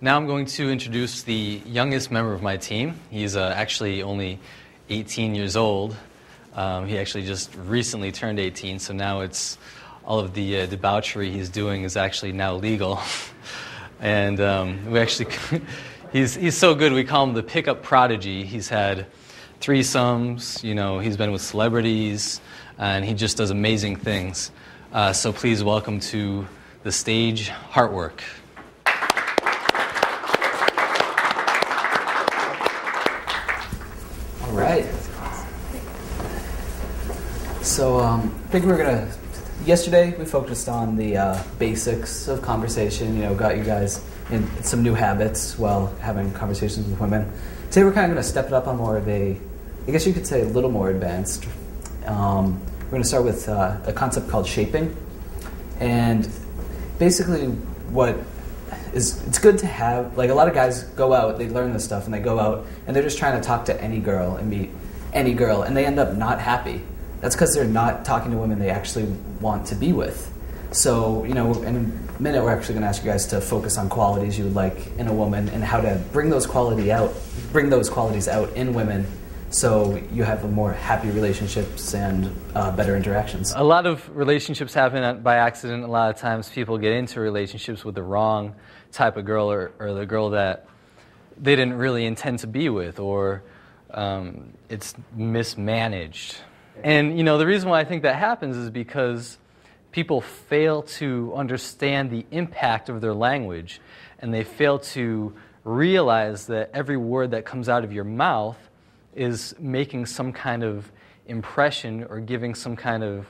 Now I'm going to introduce the youngest member of my team. He's actually only 18 years old. He actually just recently turned 18, so now it's all of the debauchery he's doing is actually now legal. And we actually, he's so good, we call him the pickup prodigy. He's had threesomes, he's been with celebrities, and he just does amazing things. So please welcome to the stage, Heartwork. All right. So I think yesterday we focused on the basics of conversation, got you guys in some new habits while having conversations with women. Today we're kind of going to step it up on more of a, I guess you could say a little more advanced. We're going to start with a concept called shaping. And basically it's good to have, like a lot of guys go out, they learn this stuff and they go out and they're just trying to talk to any girl and meet any girl and they end up not happy. That's because they're not talking to women they actually want to be with. So, in a minute we're actually going to ask you guys to focus on qualities you would like in a woman and how to bring those qualities out in women so you have more happy relationships and better interactions. A lot of relationships happen by accident. A lot of times people get into relationships with the wrong type of girl or the girl that they didn't really intend to be with, or it's mismanaged. And, the reason why I think that happens is because people fail to understand the impact of their language, and they fail to realize that every word that comes out of your mouth is making some kind of impression or giving some kind of,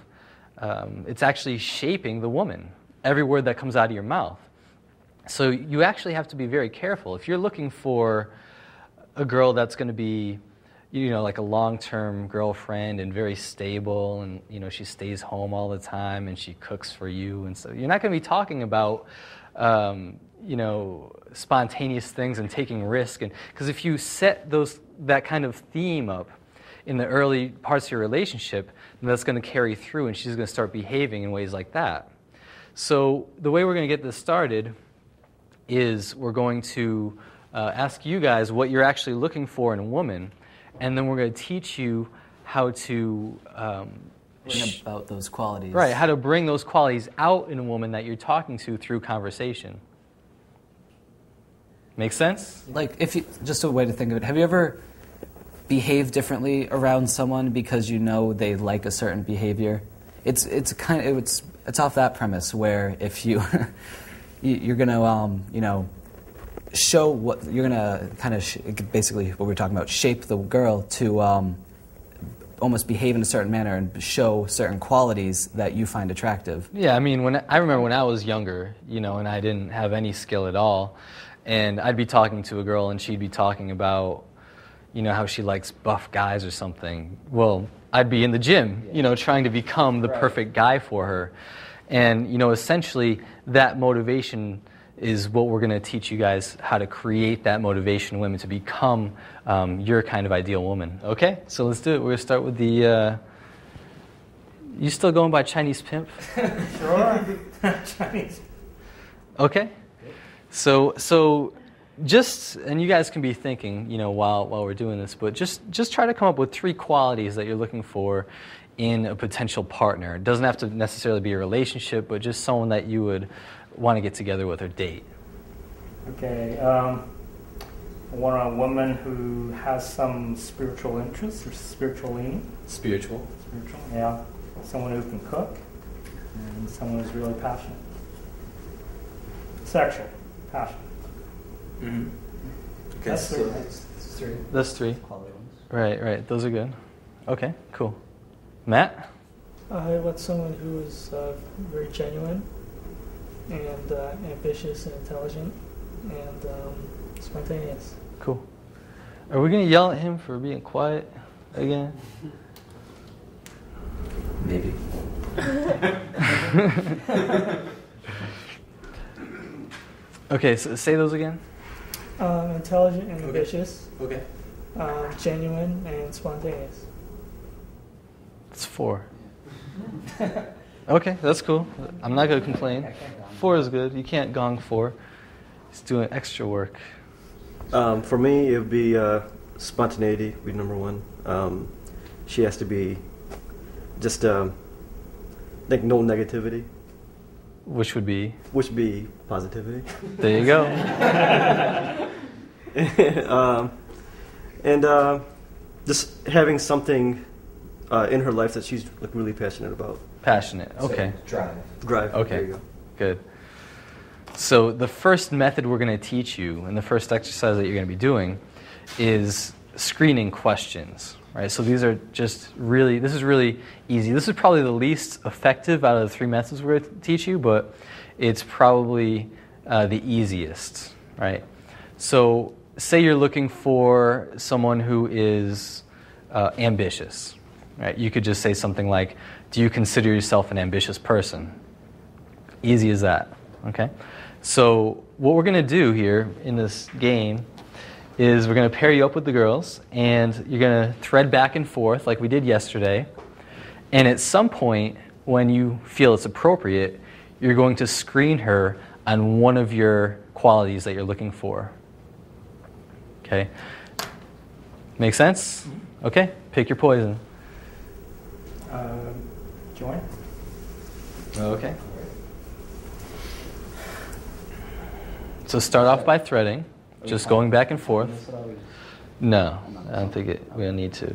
it's actually shaping the woman, every word that comes out of your mouth. So you actually have to be very careful. If you're looking for a girl that's going to be, like a long-term girlfriend and very stable and, she stays home all the time and she cooks for you, and so you're not going to be talking about, spontaneous things and taking risk. And because if you set that kind of theme up in the early parts of your relationship, then that's going to carry through and she's going to start behaving in ways like that. So the way we're going to get this started is we're going to ask you guys what you're actually looking for in a woman, and then we're going to teach you how to bring about those qualities. Right, how to bring those qualities out in a woman that you're talking to through conversation. Make sense? Just a way to think of it, have you ever behaved differently around someone because they like a certain behavior? It's off that premise where if you're gonna show what you're gonna basically what we're talking about, shape the girl to almost behave in a certain manner and show certain qualities that you find attractive. Yeah, I remember when I was younger, and I didn't have any skill at all, and I'd be talking to a girl and she'd be talking about, how she likes buff guys or something. Well, I'd be in the gym, trying to become the perfect guy for her. And, essentially that motivation is what we're going to teach you guys, how to create that motivation in women to become your kind of ideal woman. Okay? So let's do it. We're going to start with the... You still going by Chinese Pimp? Sure. Chinese. Okay. So just, and you guys can be thinking, while we're doing this, but just try to come up with 3 qualities that you're looking for in a potential partner. It doesn't have to necessarily be a relationship, but just someone that you would want to get together with or date. Okay. I want a woman who has some spiritual interest or spiritual leaning. Spiritual, yeah. Someone who can cook and someone who's really passionate. Sexual, passionate. Mm-hmm. Okay, That's so three. That's 3. Quality ones. Right. Those are good. Okay, cool. Matt? I want someone who is very genuine and ambitious and intelligent and spontaneous. Cool. Are we going to yell at him for being quiet again? Maybe. Okay, so say those again. Intelligent and ambitious. Okay. Genuine and spontaneous. It's 4. Okay, that's cool. I'm not going to complain. 4 is good. You can't gong 4. He's doing extra work. For me, it would be spontaneity would be number one. She has to be just like no negativity. Which would be? Which would be positivity. There you go. and just having something in her life that she's like really passionate about. Passionate. Okay. So, Drive. Okay. There you go. Good. So the first method we're going to teach you, and the first exercise that you're going to be doing, is screening questions. Right. So these are just really. This is really easy. This is probably the least effective out of the 3 methods we're going to teach you, but it's probably the easiest. Right. So say you're looking for someone who is ambitious. Right. You could just say something like, "Do you consider yourself an ambitious person?" Easy as that. Okay. So what we're going to do here in this game is we're going to pair you up with the girls, and you're going to thread back and forth like we did yesterday. And at some point, when you feel it's appropriate, you're going to screen her on one of your qualities that you're looking for. Okay? Make sense? Okay, pick your poison. Join. Okay. So start off by threading, just going back and forth. No, I don't think we don't need to.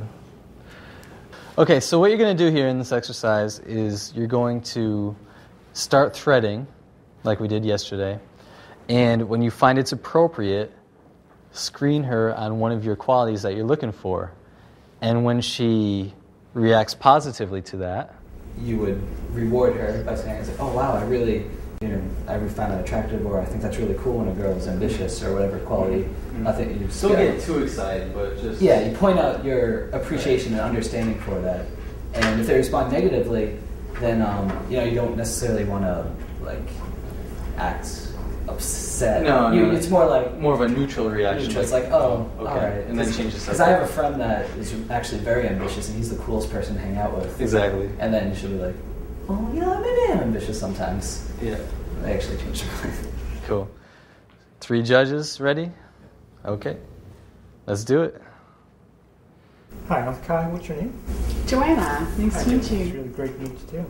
Okay, so what you're going to do here in this exercise is you're going to start threading, like we did yesterday, and when you find it's appropriate, screen her on one of your qualities that you're looking for. And when she reacts positively to that, you would reward her by saying, "Oh wow, I really find that attractive," or "I think that's really cool when a girl is ambitious," or whatever quality. Mm-hmm. I think you just don't get too excited, but just you point out your appreciation and understanding for that. And if they respond negatively, then you don't necessarily want to act upset. No, it's more like more of a neutral reaction. It's like, oh, okay, all right. and then change the subject. Because I have a friend that is actually very ambitious, and he's the coolest person to hang out with. Exactly. And then she'll be like, "Oh, maybe I'm ambitious sometimes." Yeah. They actually changed their mind. Cool. 3 judges, ready? Okay. Let's do it. Hi, I'm Kai. What's your name? Joanna. Nice to meet It's you. really great to meet you too.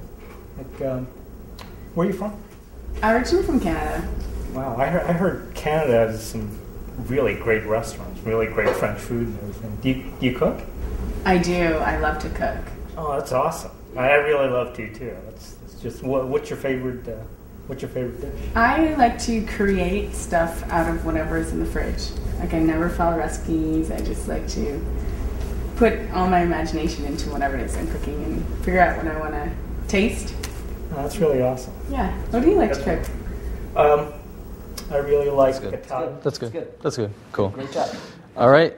Where are you from? Originally from Canada. Wow, I heard Canada has some really great restaurants, really great French food and everything. Do you cook? I do. I love to cook. Oh, that's awesome. I really love to too. It's just what's your favorite dish? I like to create stuff out of whatever's in the fridge. Like I never follow recipes. I just like to put all my imagination into whatever it is I'm cooking and figure out what I want to taste. Oh, that's really awesome. Yeah. What do you like to cook? I really like That's good. Italian. That's good. That's good. Cool. Great job. All right.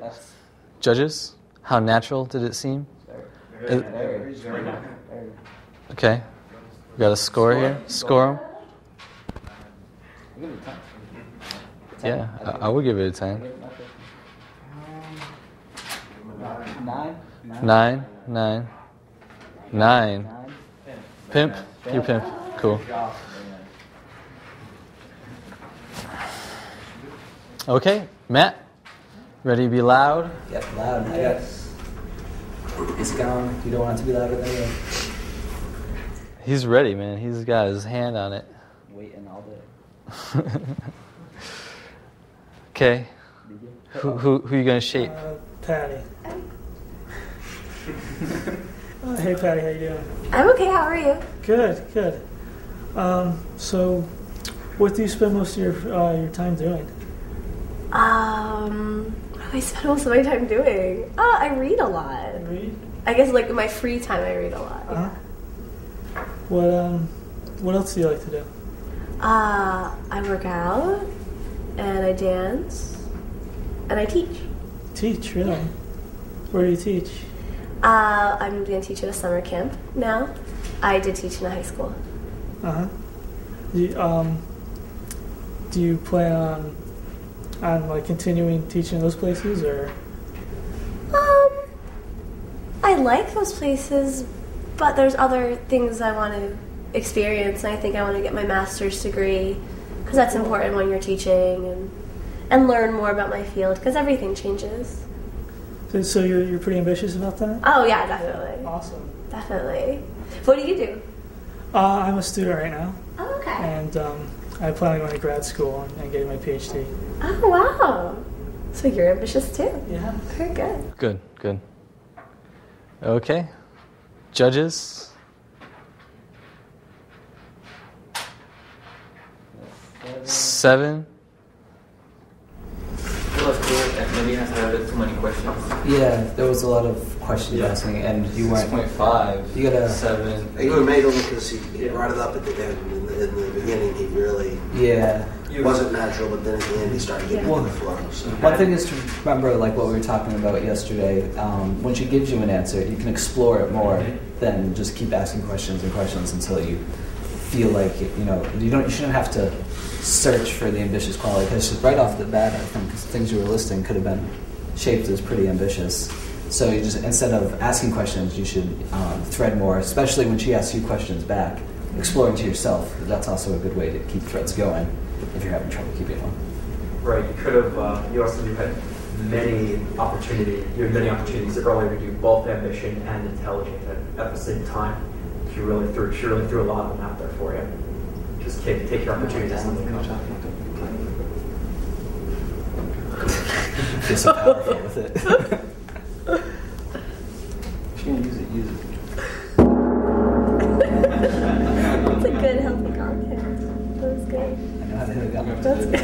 Judges, how natural did it seem? Very. Okay. We got a score here. Score 'em. Yeah, I would give it a 10. 9. Pimp? You're pimp. Cool. Okay, Matt, ready to be loud? Yep, loud. Yes. It's gone. You don't want it to be louder than you. He's ready, man. He's got his hand on it. Waiting all day. Okay. Who you gonna shape? Patty. Hey, Patty, how you doing? I'm okay. How are you? Good. So, what do you spend most of your time doing? What do I spend most of my time doing? I read a lot. Read. I guess in my free time I read a lot. Uh-huh. What else do you like to do? I work out, and I dance, and I teach. Teach, really? Where do you teach? I'm going to teach at a summer camp now. I did teach in a high school. Uh-huh. Do you plan on continuing teaching those places, or? I like those places, but there's other things I want to experience, and I think I want to get my master's degree because that's important when you're teaching and learn more about my field because everything changes. So you're pretty ambitious about that? Oh yeah, definitely. Awesome. Definitely. What do you do? I'm a student right now, Oh, okay. and I plan on going to grad school and getting my PhD. Oh wow. So you're ambitious too. Yeah. Very good. Good. Okay. Judges? 7. It was good, and maybe you have too many questions. Yeah, there was a lot of questions asking, and you weren't. 6.5. You gotta. 7. He was made only because he brought it up at the end. In the beginning, he really wasn't natural, but then at the end, he started getting in the flow. So. One thing is to remember, like what we were talking about yesterday. When she gives you an answer, you can explore it more than just keep asking questions and questions until you feel like you shouldn't have to search for the ambitious quality, because right off the bat, I think things you were listing could have been shaped as pretty ambitious. So you just, instead of asking questions, you should thread more, especially when she asks you questions back, exploring to yourself. That's also a good way to keep threads going if you're having trouble keeping one. Right, you could have, you had many opportunities earlier to do both ambition and intelligence at the same time. She really threw a lot of them out there for you. Just take your opportunities when they come. Feel so powerful with it. If you're gonna use it, use it. That's a good, healthy content. That was good. I know how to hit a gun. That's good.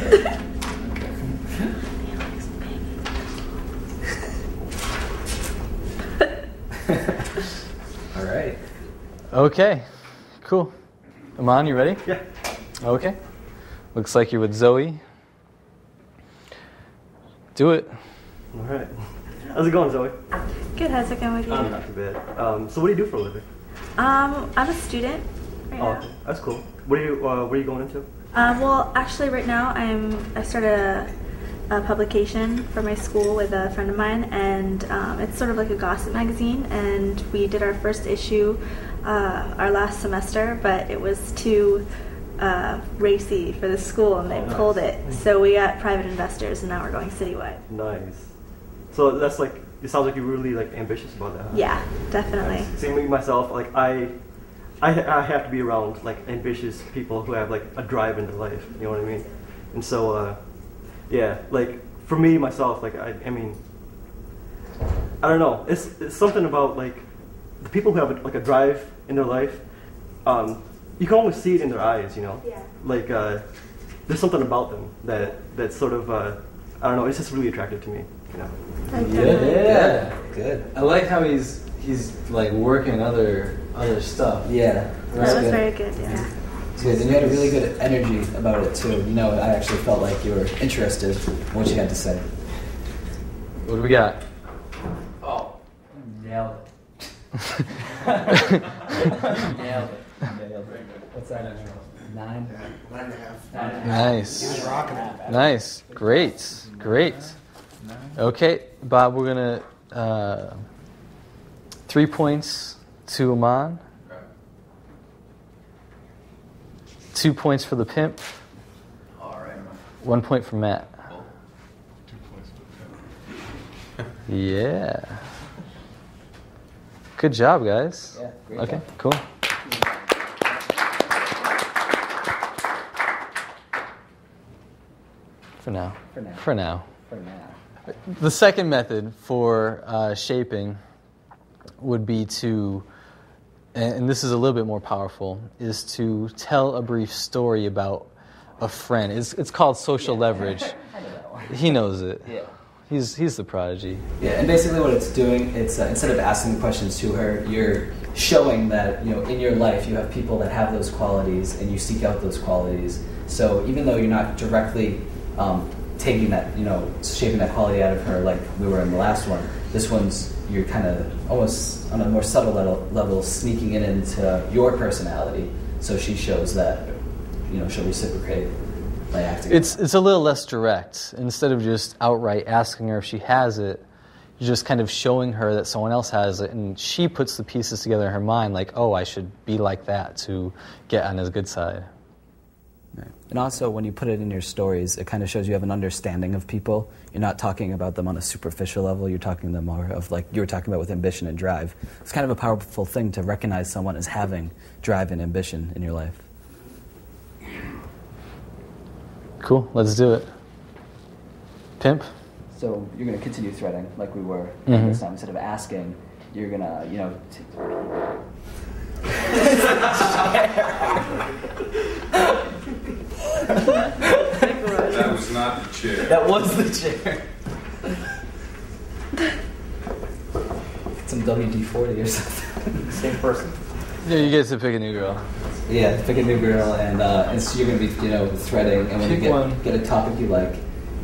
All right. Okay, cool. Aman, you ready? Yeah. Okay. Looks like you're with Zoe. Do it. All right. How's it going, Zoe? Good, how's it going with you? Not too bad. So what do you do for a living? I'm a student right now. Okay. That's cool. What are you going into? Well, actually right now I started a publication for my school with a friend of mine, and it's sort of like a gossip magazine, and we did our first issue our last semester, but it was too racy for the school and they pulled it. So we got private investors and now we're going citywide. Nice. So that's like, it sounds like you're really like ambitious about that. Huh? Yeah, definitely. See, me myself, like I have to be around like ambitious people who have like a drive into life. You know what I mean? And so, yeah, like for me myself, like I mean, I don't know. It's something about like the people who have like a drive in their life. You can always see it in their eyes, you know. Yeah. Like there's something about them that sort of I don't know. It's just really attractive to me, you know. Yeah. Good. I like how he's like working other stuff. Yeah. That was very good, yeah. Good. And you had a really good energy about it too. You know, I actually felt like you were interested in what you had to say. What do we got? Oh, nailed it. Nailed it. What's that? 9? 9.5. Nice. He was rocking it. Nice. Great. Okay, Bob, we're going to 3 points to Aman. 2 points for the pimp. All right. 1 point for Matt. 2 points for the pimp. Yeah. Good job, guys. Yeah, great Okay, job. cool. For now. The second method for shaping would be to, and this is a little bit more powerful, is to tell a brief story about a friend. It's called social leverage. He knows it. Yeah. He's the prodigy. Yeah, and basically what it's doing, it's instead of asking questions to her, you're showing that in your life you have people that have those qualities, and you seek out those qualities. So even though you're not directly taking that, shaping that quality out of her like we were in the last one, this one's you're kind of almost on a more subtle level sneaking it into your personality. So she shows that, she'll reciprocate. It's a little less direct. Instead of just outright asking her if she has it, you're just kind of showing her that someone else has it, and she puts the pieces together in her mind like, oh, I should be like that to get on his good side. Right. And also, when you put it in your stories, it kind of shows you have an understanding of people. You're not talking about them on a superficial level. You're talking them more of like you were talking about with ambition and drive. It's kind of a powerful thing to recognize someone as having drive and ambition in your life. Cool, let's do it. Pimp? So you're going to continue threading like we were Mhm. this time. Instead of asking, you're going to, That was not the chair. That was the chair. Get some WD-40 or something. Same person. Yeah, you get to pick a new girl. Yeah, pick a new girl, and so you're going to be, threading, and when Pick you one. get a topic you like,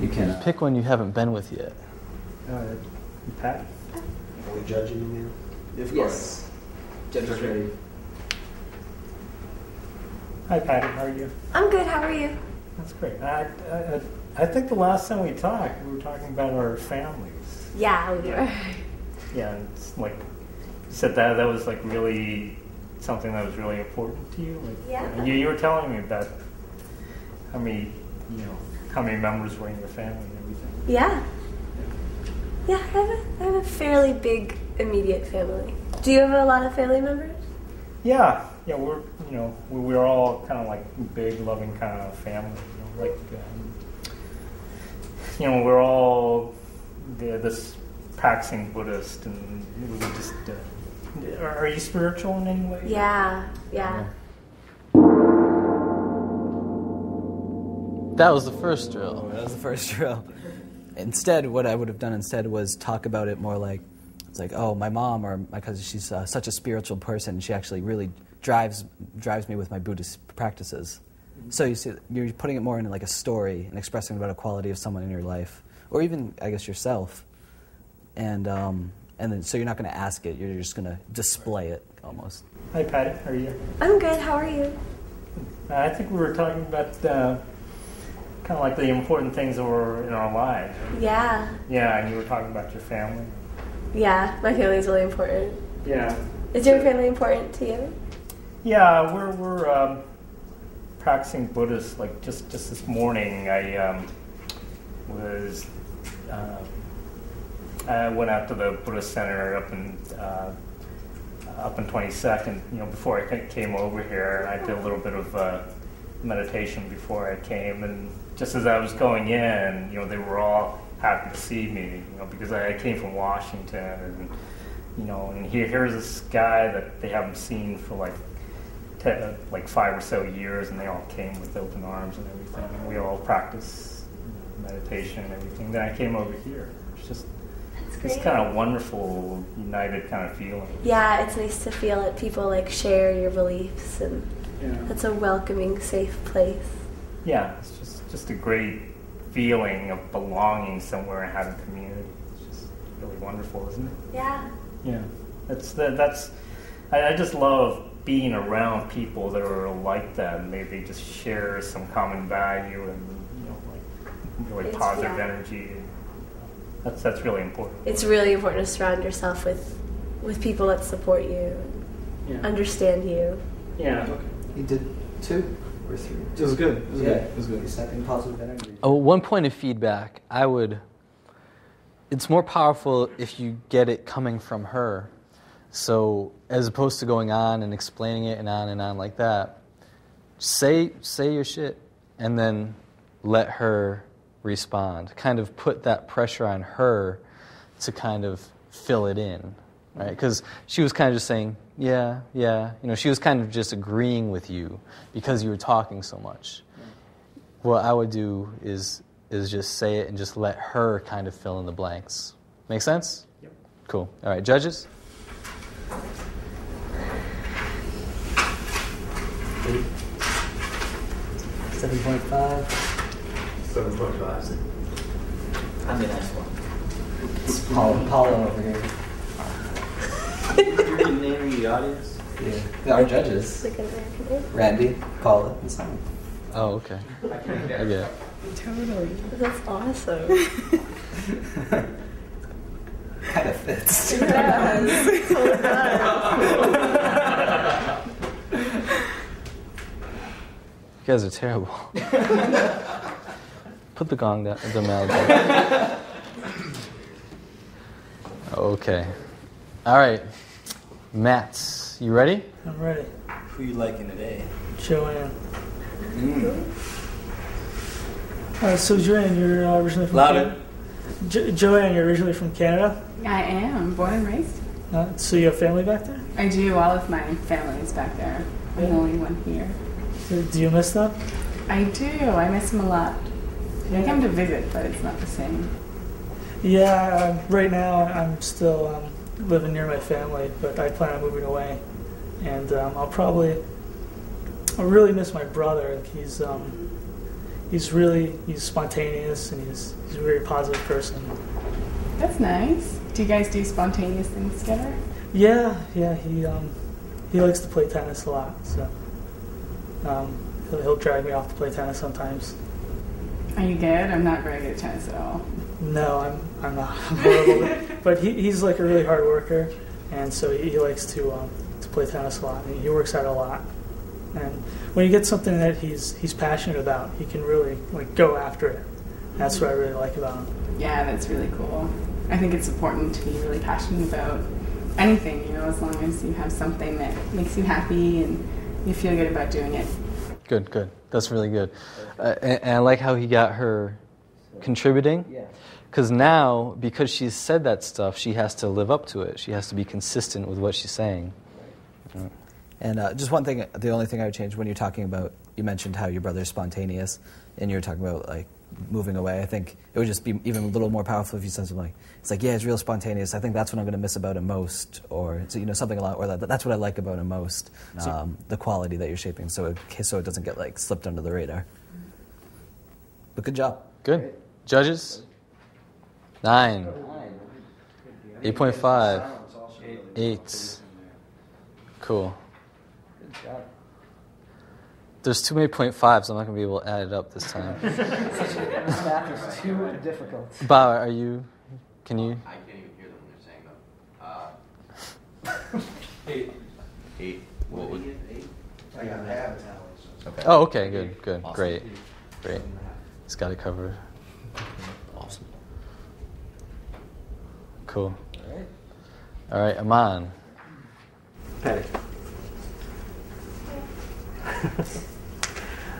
you can... Pick one you haven't been with yet. Pat? Are we judging you now? Yes. Judge is ready. Hi, Patty. How are you? I'm good. How are you? That's great. I think the last time we talked, we were talking about our families. Yeah, we were. Yeah, and it's like you said that was like really something that was really important to you. Like, Yeah. You were telling me about how many members were in your family and everything. Yeah. Yeah, I have a fairly big immediate family. Do you have a lot of family members? Yeah, we're all kind of like big, loving kind of family. We're all this practicing Buddhist, and we just. Are you spiritual in any way? Yeah. That was the first drill. That was the first drill. Instead, what I would have done instead was talk about it more like, it's like, oh, my mom or my cousin, she's such a spiritual person. She actually really drives me with my Buddhist practices. So you see, you're putting it more into like a story and expressing about a quality of someone in your life, or even, I guess, yourself. And then, so you're not going to ask it. You're just going to display it almost. Hi, Patty. How are you? I'm good. How are you? I think we were talking about kind of like the important things that were in our lives. Yeah. Yeah, and you were talking about your family. Yeah, my family is really important. Yeah. Is your family important to you? Yeah, we're practicing Buddhist. Like just this morning, I went out to the Buddhist Center up in 22nd. Before I came over here, I did a little bit of meditation before I came, and just as I was going in, they were all happy to see me, because I came from Washington, and here's this guy that they haven't seen for like 5 or so years, and they all came with open arms and everything. And we all practice meditation and everything. Then I came over here. It's just this kind of wonderful, united kind of feeling. Yeah, it's nice to feel that people like share your beliefs, and it's a welcoming, safe place. Yeah, it's just a great feeling of belonging somewhere and having community. It's just really wonderful, isn't it? Yeah. Yeah, I just love being around people that are like that, and they just share some common value and really positive energy. That's really important. It's really important to surround yourself with people that support you, and understand you. Yeah. Okay. You did 2 or 3. It was good. It was good. It was good. You're stepping positive energy. Oh, one point of feedback, it's more powerful if you get it coming from her. So as opposed to going on and explaining it and on like that, say your shit and then let her respond. Kind of put that pressure on her to kind of fill it in, right? Because she was kind of just saying, yeah. She was kind of just agreeing with you because you were talking so much. What I would do is just say it and just let her kind of fill in the blanks. Make sense? Yep. Cool. All right, judges? 7.5. 7.5. I'm the nice one. It's Paulo over here. You're naming the audience? Yeah. Our judges. Like an American. Randy, Paula, and Simon. Oh, okay. I get it. Totally. That's awesome. Kind of fits. It does. It totally does. You guys are terrible. Put the gong down, the mail down. Okay. All right. Matt, you ready? I'm ready. Who you liking today? Joanne. So Joanne, you're originally from Louder. Joanne, you're originally from Canada? I am, born and raised. So you have family back there? I do, all of my family is back there. I'm the only one here. So do you miss them? I do, I miss them a lot. I come to visit, but it's not the same. Yeah, right now I'm still living near my family, but I plan on moving away. And I'll really miss my brother. Like he's spontaneous and he's a very positive person. That's nice. Do you guys do spontaneous things together? Yeah. He likes to play tennis a lot, so he'll drag me off to play tennis sometimes. Are you good? I'm not very good at tennis at all. No, I'm not. I'm horrible. But he's like a really hard worker, and so he likes to play tennis a lot. And he works out a lot. And when you get something that he's passionate about, he can really like go after it. That's what I really like about him. Yeah, that's really cool. I think it's important to be really passionate about anything, as long as you have something that makes you happy and you feel good about doing it. Good. That's really good. And I like how he got her contributing. Yeah. Because now, because she's said that stuff, she has to live up to it. She has to be consistent with what she's saying. And just one thing, the only thing I would change when you're talking about, you mentioned how your brother's spontaneous, and you're talking about like moving away. I think it would just be even a little more powerful if you said something like, it's like, yeah, it's real spontaneous. I think that's what I'm going to miss about him most, or something a lot, or that's what I like about him most. The quality that you're shaping, so it doesn't get like slipped under the radar. But good job. Good. Judges? 9. 8.5. 8. Cool. Good job. There's too many 0.5s. I'm not going to be able to add it up this time. This math is too difficult. Bauer, can you? I can't even hear them when they're saying them. 8. What would 8? I got half. Okay. Oh, okay. Good. Awesome. Great. He's got it covered. Awesome. Cool. All right, Aman. Hey.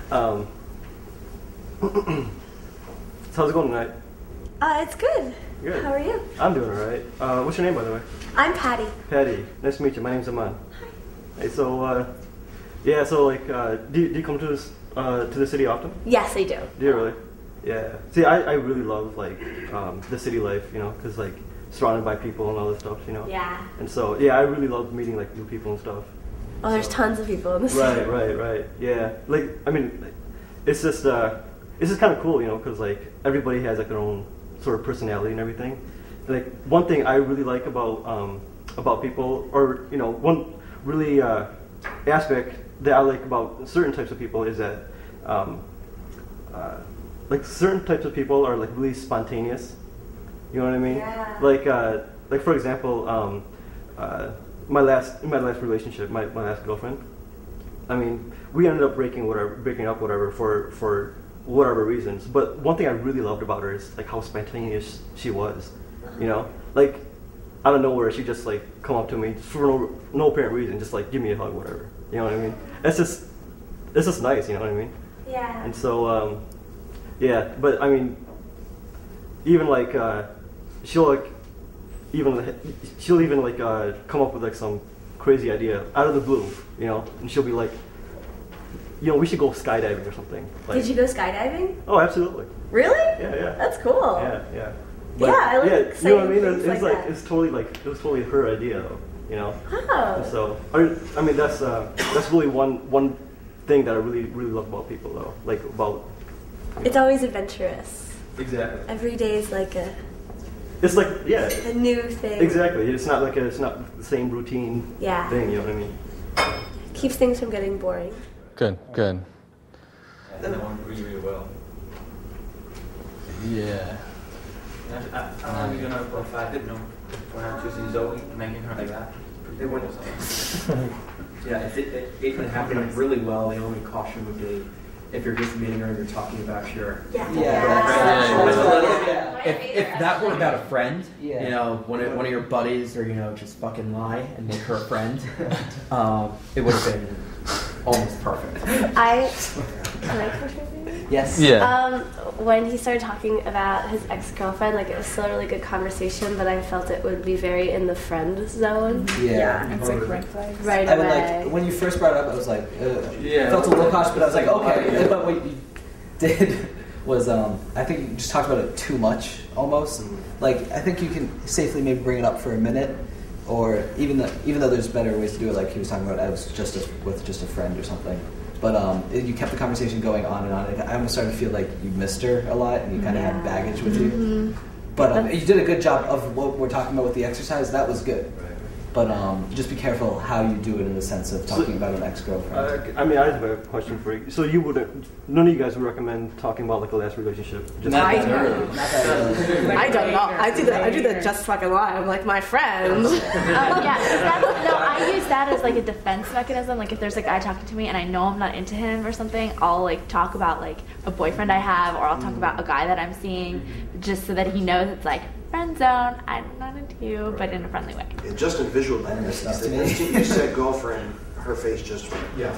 So how's it going tonight? It's good. Good. How are you? I'm doing alright. What's your name, by the way? I'm Patty. Patty. Nice to meet you. My name's Aman. Hi. Hey, so do you come to the city often? Yes, I do. Do you really? Yeah. See, I really love the city life, because surrounded by people and all this stuff, Yeah. And so I really love meeting new people and stuff. Oh, there's tons of people in the city. Right. Yeah. It's just kind of cool, because everybody has their own sort of personality and everything. One thing I really like about people, or one really aspect that I like about certain types of people is that certain types of people are really spontaneous. You know what I mean? Yeah. For example, my last relationship, my last girlfriend. I mean, we ended up breaking up for whatever reasons. But one thing I really loved about her is how spontaneous she was. Out of nowhere, she just come up to me for no apparent reason, just give me a hug, whatever. You know what I mean? It's just nice. You know what I mean? Yeah. And so but I mean, even she'll even come up with some crazy idea out of the blue, and she'll be like, we should go skydiving or something. Did you go skydiving? Oh, absolutely. Really? Yeah. That's cool. Yeah. I like you know what I mean? things It's that. it's totally her idea though, Oh. And so I mean that's really one thing that I really love about people though, about. It's always adventurous. Exactly. Every day is a new thing. Exactly. It's not the same routine thing. You know what I mean? Keeps things from getting boring. Good. And that one really well. Yeah. I'm going to go for a fact that when I'm choosing Zoe, making her like that. It wouldn't. Yeah, it can happen really well. The only caution would be if you're just meeting her and you're talking about your If that were about a friend, you know, one of your buddies, or just fucking lie and make her a friend, it would have been almost perfect. Can I push it? Yes. Yeah. When he started talking about his ex-girlfriend, like, it was still a really good conversation, but I felt it would be very in the friend zone. Yeah. It's like red flags. Right I away. mean, like, when you first brought it up, I was like, felt a little cautious, but I was like, okay. But what you did was, I think you just talked about it too much, almost. Like, I think you can safely maybe bring it up for a minute, or even though there's better ways to do it, like he was talking about, I was with just a friend or something. But you kept the conversation going on and on. I almost started to feel like you missed her a lot, and you kind of had baggage with you. But you did a good job of what we're talking about with the exercise. That was good. But just be careful how you do it in the sense of talking about an ex-girlfriend. I mean, I have a question for you. So none of you guys would recommend talking about like a last relationship? Not that early. I don't know. I do the just fucking lie. I'm like, my friend. I use that as like a defense mechanism. Like if there's a guy talking to me and I know I'm not into him or something, I'll like talk about like a boyfriend I have, or I'll talk about a guy that I'm seeing, just so that he knows it's like friend zone. I'm not into you, but in a friendly way. And just in visual language, you said girlfriend, her face just went. Yeah,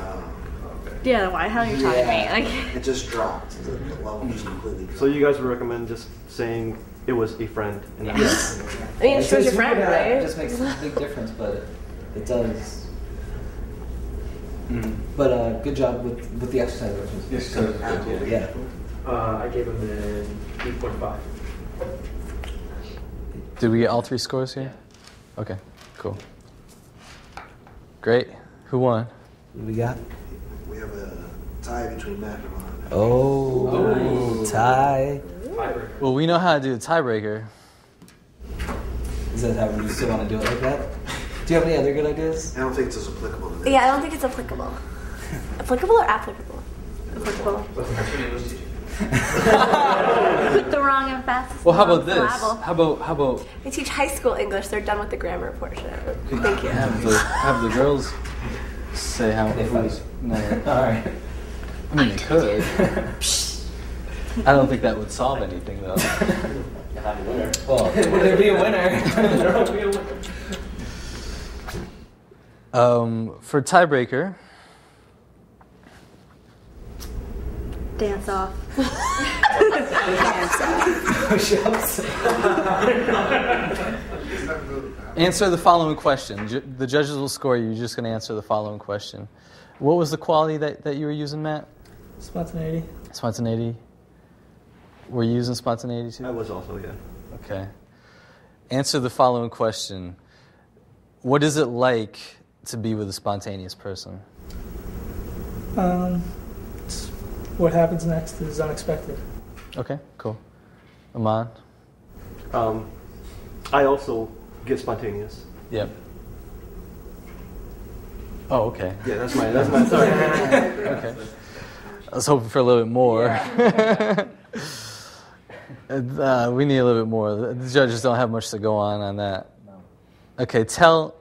why? How are you talking to me? Like it just dropped. The level just completely dropped. So you guys would recommend just saying it was a friend? In that Yes. I mean, she was your friend, right? It just makes a big difference, but it does. But good job with the exercise. Yes, yeah. I gave him an 8.5. Did we get all three scores here? Okay, cool. Great. Who won? What do we got? We have a tie between Matt and Ron. Oh, tie. Well, we know how to do a tiebreaker. Is that how you still want to do it like that? Do you have any other good ideas? I don't think it's applicable to this. Yeah, I don't think it's applicable. Applicable or applicable? Applicable. Put the wrong emphasis. Well, how about this? syllable. How about I teach high school English. They're done with the grammar portion. Thank you. have the girls say how it was? No. All right. I mean, they could. I don't think that would solve anything, though. You'll have a winner. Well, would there be a winner? There will be a winner. For tiebreaker, Dance off. Push-ups. answer the following question. The judges will score you. You're just going to answer the following question. What was the quality that you were using, Matt? Spontaneity. Spontaneity. Were you using spontaneity too? I was also, yeah. Okay. Answer the following question. What is it like to be with a spontaneous person? What happens next is unexpected. Okay, cool. Aman? I also get spontaneous. Yep. Oh, okay. Yeah, that's my sorry. Okay. I was hoping for a little bit more. We need a little bit more. The judges don't have much to go on that. Okay, tell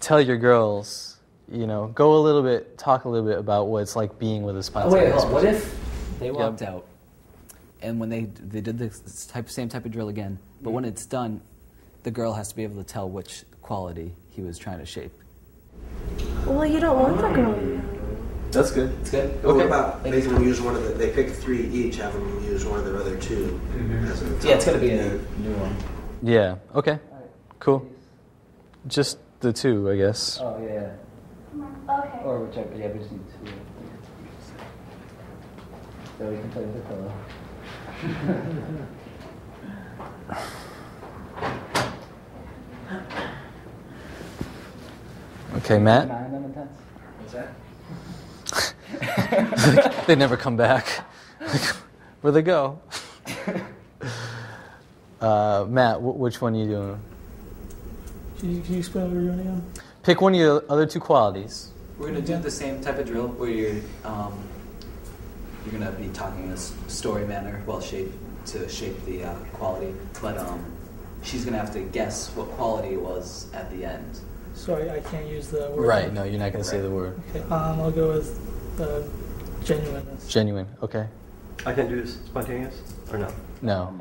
your girls, go a little bit, talk a little bit about what it's like being with a spontaneous person. What if they walked out, and when they did the same type of drill again, but when it's done, the girl has to be able to tell which quality he was trying to shape. Well, you don't want the girl. That's good. It's good. What about making them use one of they pick 3 each, have them use one of their other 2. Yeah, it's going to be a new one. Yeah, okay. Cool. Just the 2, I guess. Oh, yeah. Okay. Or whichever, yeah, we just need 2. So we can play with the pillow. Okay, Matt? 9 on the 10. What's that? They never come back. Where'd they go? Matt, which one are you doing? Can you explain what we're doing again? Pick one of your other 2 qualities. We're going to do the same type of drill where you're going to be talking in a story manner, to shape the quality, but she's going to have to guess what quality it was at the end. So I can't use the word. Right, no, you're not going to say the word. Okay, I'll go with Genuineness. Genuine. Okay. I can't do this spontaneous or no? No.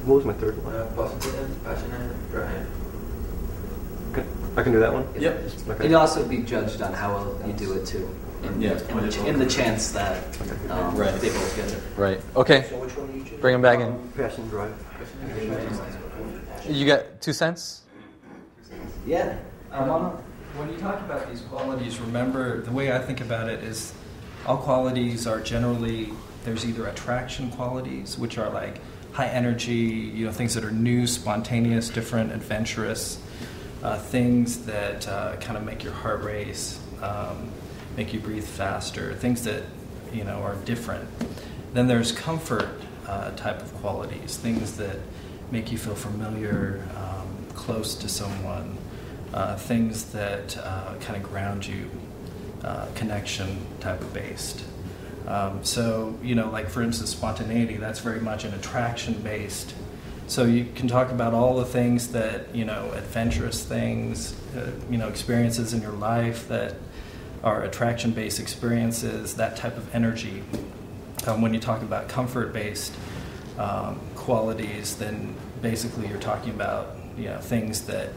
What was my third one? Positive, passionate, drive. I can do that one? Yep. Okay. And you'll also be judged on how well you do it too. In the chance that they both get it. Right. Okay. So which one do you choose? Bring him back in. Passion and drive. You got 2 cents? Yeah. When you talk about these qualities, remember the way I think about it is all qualities are generally, there's either attraction qualities, which are like high energy, things that are new, spontaneous, different, adventurous, things that kind of make your heart race, make you breathe faster, things that are different. Then there's comfort type of qualities, things that make you feel familiar, close to someone, things that kind of ground you, connection type of based. So, like for instance, spontaneity, that's very much an attraction based. So you can talk about all the things that, adventurous things, experiences in your life that are attraction based experiences, that type of energy. When you talk about comfort based qualities, then basically you're talking about, things that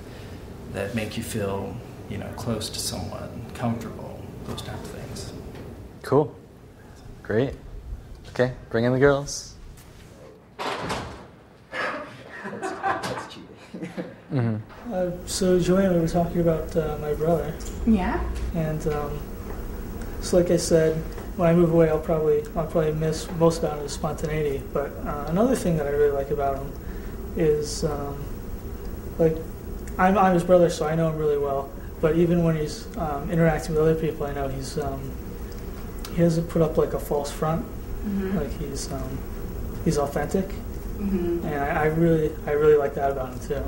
make you feel, close to someone, comfortable, those type of things. Cool. Great. Okay, bring in the girls. That's cheating. Mm-hmm. So Joanne, we were talking about my brother. Yeah. And so like I said, when I move away, I'll probably miss most about his spontaneity. But another thing that I really like about him is I'm his brother, so I know him really well. But even when he's interacting with other people, I know he doesn't put up like a false front. Mm-hmm. Like he's authentic, Mm-hmm. and I really like that about him too.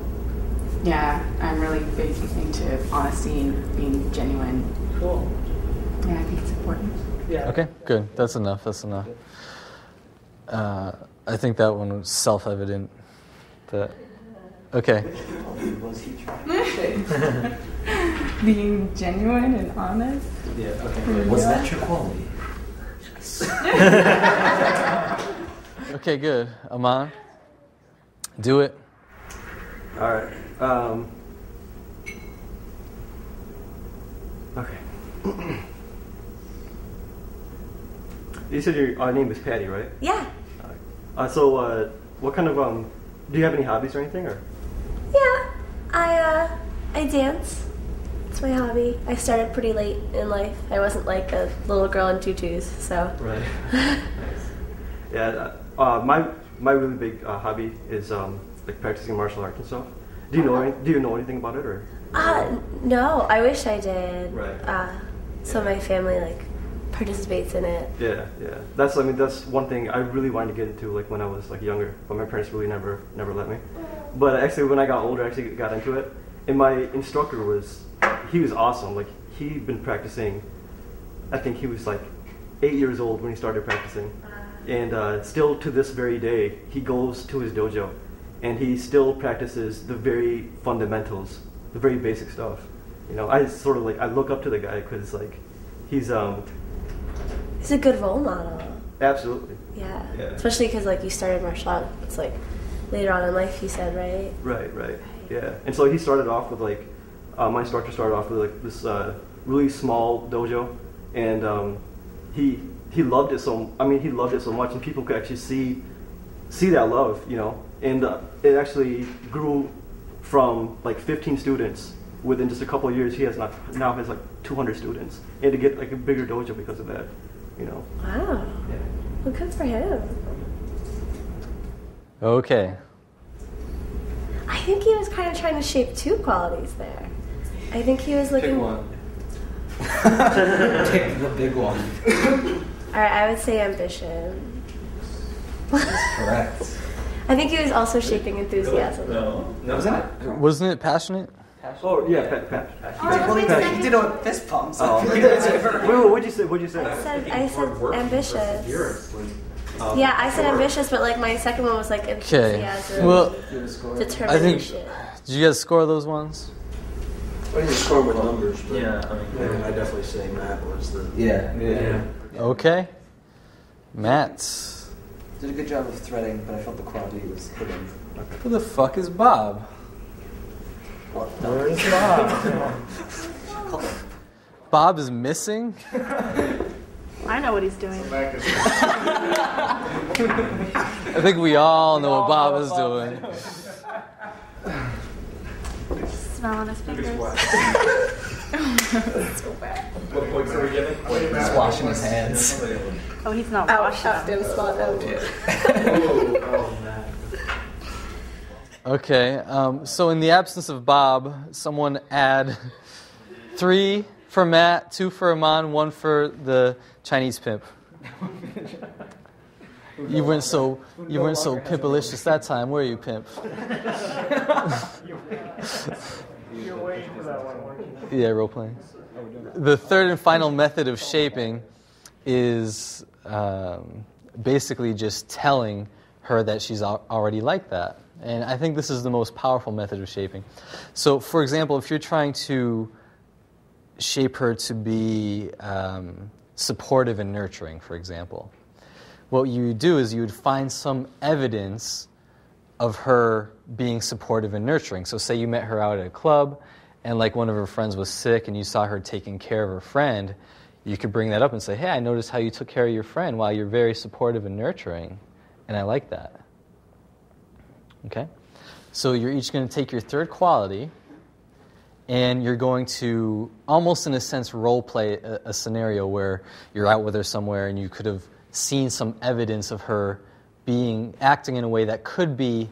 Yeah, I'm really big into honesty and being genuine. Cool. Yeah, I think it's important. Yeah. Okay, good. That's enough. I think that one was self-evident. Okay. Was he trying? Being genuine and honest. Yeah. Okay. Was that your quality? Okay, good. Aman, do it. All right. Okay. You said your name is Patty, right? Yeah. So, what kind of do you have any hobbies or anything, or? Yeah, I dance. It's my hobby. I started pretty late in life. I wasn't like a little girl in tutus, so. Right. Nice. Yeah. My really big hobby is like practicing martial arts and stuff. Do you know anything about it, or? No, I wish I did. Right. So my family participates in it. Yeah. That's one thing I really wanted to get into when I was younger, but my parents really never let me. But actually, when I got older, I actually got into it. And my instructor was awesome. He'd been practicing. I think he was 8 years old when he started practicing, and still to this very day, he goes to his dojo, and he still practices the very fundamentals, the very basic stuff. I sort of I look up to the guy because he's a good role model. Absolutely. Yeah. Especially because you started martial arts later on in life. You said, right? Right. Yeah. And so he started off with my instructor started off with this really small dojo, and he loved it so. He loved it so much, and people could actually see that love, And it actually grew from 15 students within just a couple of years. He now has 200 students, and to get a bigger dojo because of that, Wow. Yeah. Well, good for him. Okay. I think he was kind of trying to shape two qualities there. I think he was looking. Pick one. Pick the big one. All right, I would say ambition. That's correct. I think he was also shaping enthusiasm. No. Wasn't it passionate? Oh yeah, Pat. He did a fist pump. So. Wait, what'd you say? I said ambitious. Yeah, I said ambitious, but my second one was enthusiasm. Well, determination. I think. Did you guys score those ones? I didn't score with numbers, but Yeah, I mean, I definitely say Matt was the. Yeah. Okay. Matt. Did a good job of threading, but I felt the quality was hidden. Who the fuck is Bob? Where is Bob? Bob is missing? I know what he's doing. I think we all know what Bob is doing. Smell on his fingers. So bad. What points are we giving? He's washing his hands. Oh, he's not Out, washing out, them. dim spot, out. Oh, man. Okay, so in the absence of Bob, someone add 3 for Matt, 2 for Aman, 1 for the Chinese pimp. You weren't so pimpalicious that time, were you, pimp? You're waiting for that one, weren't you? Yeah, role playing. The third and final method of shaping is basically just telling her that she's already like that. And I think this is the most powerful method of shaping. So, for example, if you're trying to shape her to be supportive and nurturing, for example, what you would do is you would find some evidence of her being supportive and nurturing. So say you met her out at a club and like one of her friends was sick and you saw her taking care of her friend, you could bring that up and say, hey, I noticed how you took care of your friend. Wow, you're very supportive and nurturing, and I like that. Okay? So you're each going to take your third quality and you're going to, almost in a sense, role play a scenario where you're out with her somewhere and you could have seen some evidence of her acting in a way that could be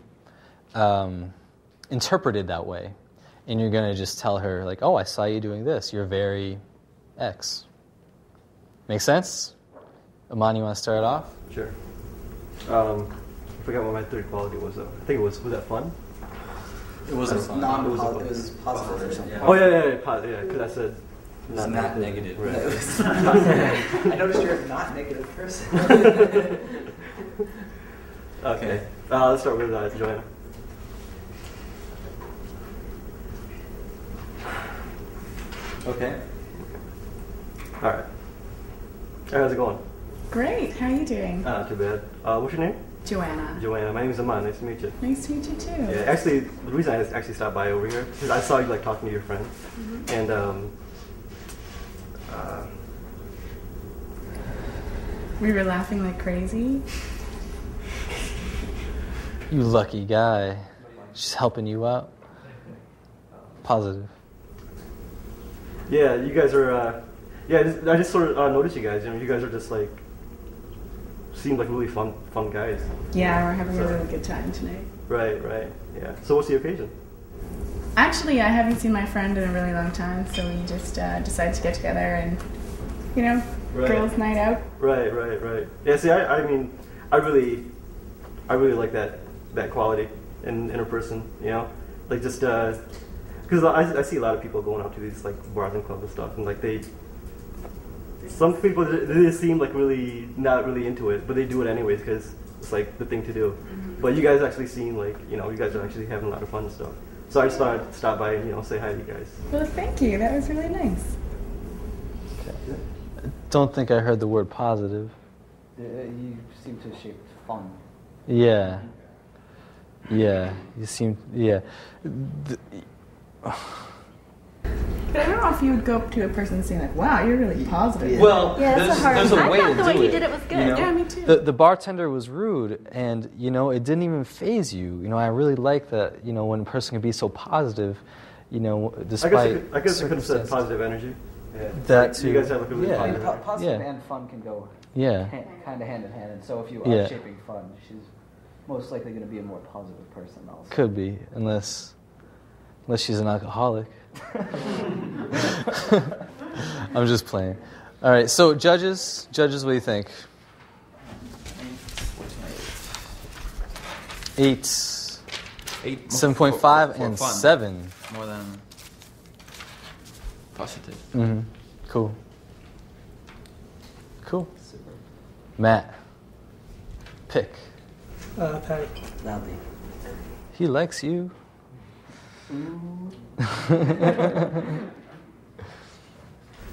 interpreted that way. And you're going to just tell her, like, oh, I saw you doing this. You're very X. Make sense? Aman, you want to start off? Sure. I forgot what my third quality was, though. I think it was that fun? It wasn't fun. It was positive or something. Oh, yeah, because I said... It was not negative. Right. I noticed you're a not negative person. Okay. Let's start with Joanna. Okay. All right. How's it going? Great. How are you doing? Not too bad. What's your name? Joanna. Joanna. My name is Aman. Nice to meet you. Nice to meet you too. Yeah. Actually, the reason I actually stopped by over here is I saw you like talking to your friend, and We were laughing like crazy. You lucky guy. She's helping you out. Positive. Yeah, you guys are. I just sort of noticed you guys. You guys are just like seem like really fun guys. Yeah, we're having a really good time tonight. Right. Yeah. So what's the occasion? Actually, I haven't seen my friend in a really long time, so we just decided to get together and, girls' night out. Right. Yeah. See, I mean, I really like that quality in a person. Like just because I see a lot of people going out to these like bars and clubs and stuff, and like some people they seem like really not really into it, but they do it anyways because it's like the thing to do. Mm-hmm. But you guys actually seem like you guys are actually having a lot of fun and stuff. So I just thought I'd stop by and say hi to you guys. Well, thank you. That was really nice. Don't think I heard the word positive. You seem to shape fun. Yeah. Yeah. You seem. Yeah. But I don't know if you would go up to a person and say like, "Wow, you're really positive." Well, Yeah, that's a hard there's a way to do it. I thought the way he did it was good. Yeah, me too. The bartender was rude, and it didn't even faze you. I really like that. When a person can be so positive, despite. I guess I could have said positive energy. Yeah. That too. You guys have like a really positive. Positive and fun can go kind of hand in hand. And so if you are shaping fun, she's most likely going to be a more positive person also. Could be, unless she's an alcoholic. I'm just playing. All right, so judges, what do you think? 8, 7.5, and fun. 7. More than positive. Mm-hmm. Cool. Matt, pick. Patty. Loudly. He likes you.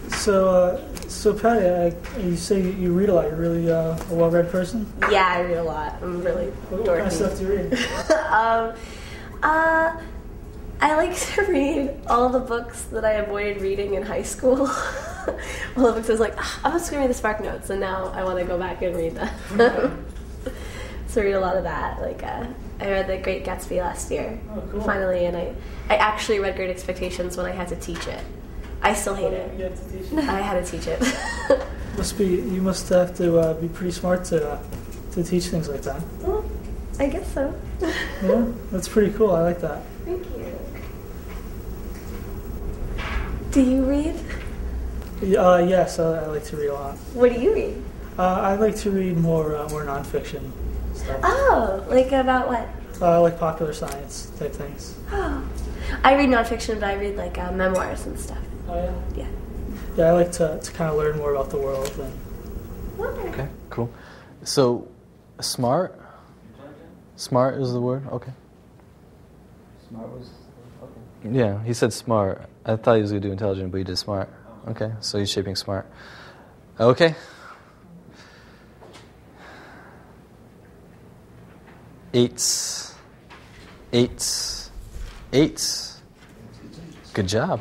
So Patty, you say you read a lot. You're really a well-read person? Yeah, I read a lot. I'm really What dorky. kind of stuff do you read? I like to read all the books that I avoided reading in high school. All the books I was like, I'm just going to read the Spark Notes, and now I want to go back and read them. So I read a lot of that. Like, I read The Great Gatsby last year, finally, and I actually read Great Expectations when I had to teach it. I still hate it. You had to teach it? I had to teach it. You must have to be pretty smart to teach things like that. Well, I guess so. Yeah, that's pretty cool. I like that. Thank you. Do you read? Yes, I like to read a lot. What do you read? I like to read more nonfiction stuff. Oh, like about what? Like popular science type things. Oh, I read nonfiction, but I read like memoirs and stuff. Oh yeah. Yeah. Yeah, I like to kind of learn more about the world. Okay, cool. So, smart? Smart is the word? Okay. Smart was okay. Yeah, he said smart. I thought he was going to do intelligent, but he did smart. Okay, so he's shaping smart. Okay. Eights. Good job.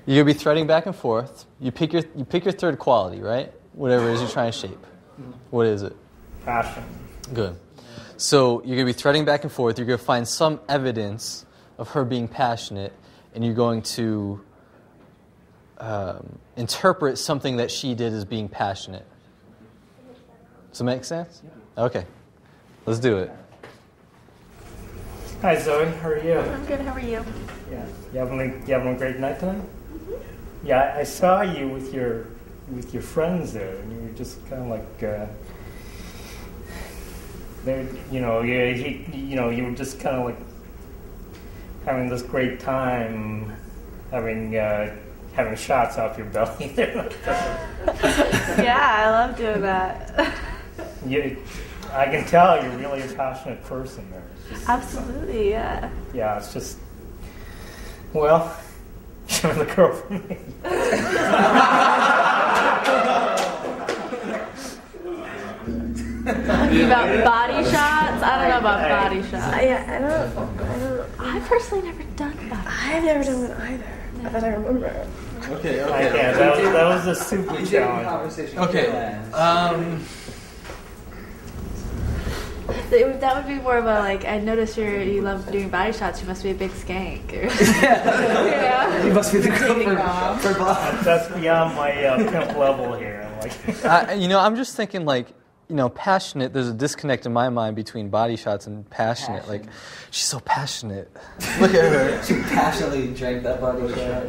You're gonna be threading back and forth. You pick your third quality, right? Whatever it is you're trying to shape. What is it? Passion. Good. So you're gonna be threading back and forth. You're gonna find some evidence of her being passionate, and you're going to interpret something that she did as being passionate. Does that make sense? Okay. Let's do it. Hi Zoe, how are you? I'm good. How are you? Yeah, you having a great night tonight? Yeah, I saw you with your friends there, and you were just kind of like, you were just kind of like having this great time, having shots off your belly there. Yeah, I love doing that. I can tell you're really a passionate person there. Absolutely, yeah. Yeah, it's just, well, you're the girl for me. Talking about body shots? I don't know about body shots. I don't. I've personally never done body shots. I've never done one either. That I remember. Okay. Yeah, that was a super challenge. Okay. That would be more of a like. I noticed you love doing body shots. You must be a big skank. Yeah. You must be the girl for Bob. That's beyond my pimp level here. I'm just thinking passionate. There's a disconnect in my mind between body shots and passionate. Like, she's so passionate. Look at her. She passionately drank that body shot.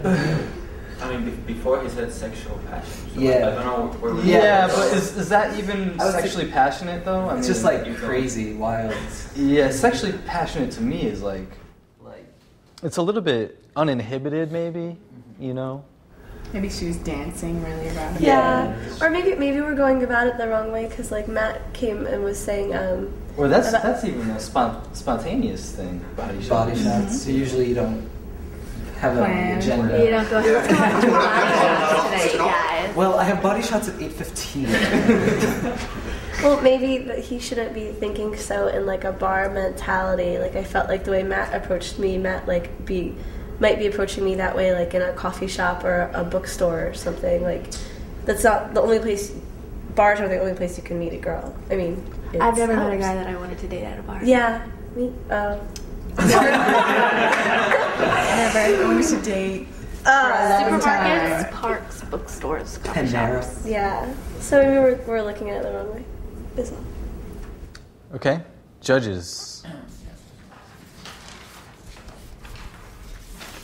I mean, before he said sexual passion. So Yeah. I don't know where we're Yeah, but is that even sexually passionate though? It's just like crazy, wild. Yeah, sexually passionate to me is like it's a little bit uninhibited, maybe. Maybe she was dancing really around. Yeah, or maybe we're going about it the wrong way because like Matt came and was saying. Or that's even a spontaneous thing. Body shots. Body shots. So usually you don't have an agenda. You don't go to body shots today, guys. Well, I have body shots at 8:15. Well, maybe he shouldn't be thinking so in like a bar mentality. Like I felt like the way Matt approached me, Matt might be approaching me that way, like in a coffee shop or a bookstore or something. Like that's not the only place. Bars are the only place you can meet a girl. I mean, I've never met a guy that I wanted to date at a bar. Yeah, me. Never. I wanted to date. Supermarkets, parks, bookstores, coffee shops. Yeah. So maybe we're looking at it the wrong way. Is all. Okay, judges.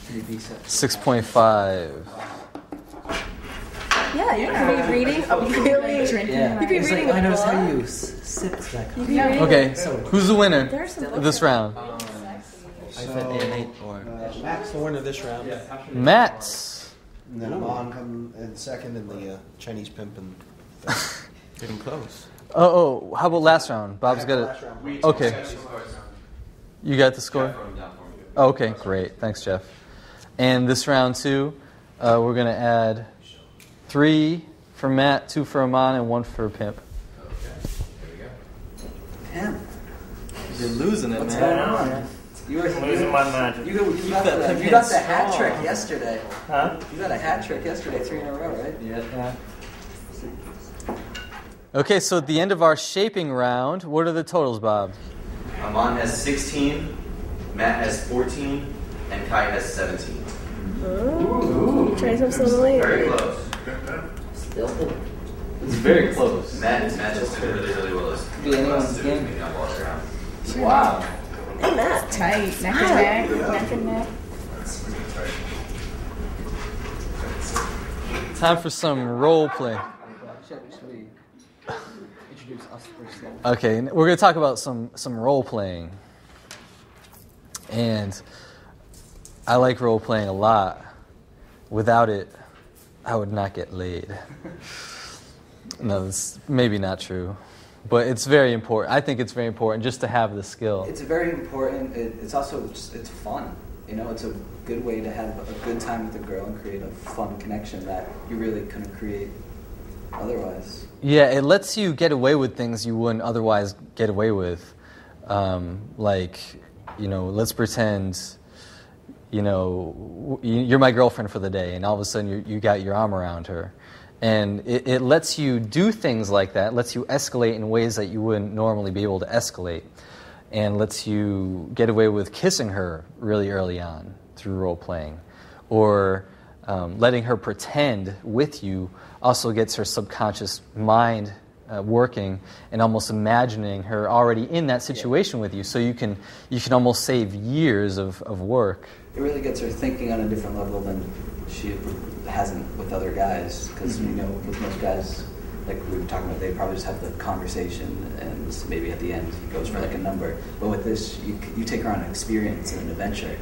6.5. Yeah, you can be reading a really. Yeah. You can be It's reading like, a I noticed book. how you sipped that. You can be reading Okay, a- who's the winner There's some of this round? I said 8 and 8 or Matt's the winner this round. Matt. And then Amon come in second, and the Chinese pimp and getting close. Oh, how about last round? Bob's got it. Okay. You got the score? Oh, okay, great. Thanks, Jeff. And this round 2, we're going to add 3 for Matt, 2 for Amon, and 1 for Pimp. Okay, there we go. Damn. You're losing it, What's man. going on, man? You were losing my magic. You got the hat trick yesterday. Huh? You got a hat trick yesterday, 3 in a row, right? Yeah. Okay, so at the end of our shaping round, what are the totals, Bob? Amon has 16, Matt has 14, and Kai has 17. Ooh. Try some slowly. Very close. Still. It's very close. Matt just did really, really well. Be anyone's game. Wow. Hey, Matt. Tight. Neck and neck. Neck and neck. Time for some role play. Should we introduce us first? Okay, we're going to talk about some role playing. And I like role playing a lot. Without it, I would not get laid. No, that's maybe not true. But it's very important. I think it's very important just to have the skill. It's very important. It's also it's fun. You know, it's a good way to have a good time with a girl and create a fun connection that you really couldn't create otherwise. Yeah, it lets you get away with things you wouldn't otherwise get away with. Like, you know, let's pretend, you know, you're my girlfriend for the day, and all of a sudden you got your arm around her. And it lets you do things like that, lets you escalate in ways that you wouldn't normally be able to escalate, and lets you get away with kissing her really early on through role-playing. Or letting her pretend with you also gets her subconscious mind working and almost imagining her already in that situation with you. So you can almost save years of work. It really gets her thinking on a different level than she hasn't with other guys, because you know, with most guys, like we were talking about, they probably just have the conversation and maybe at the end it goes for like a number. But with this, you take her on an experience and an adventure,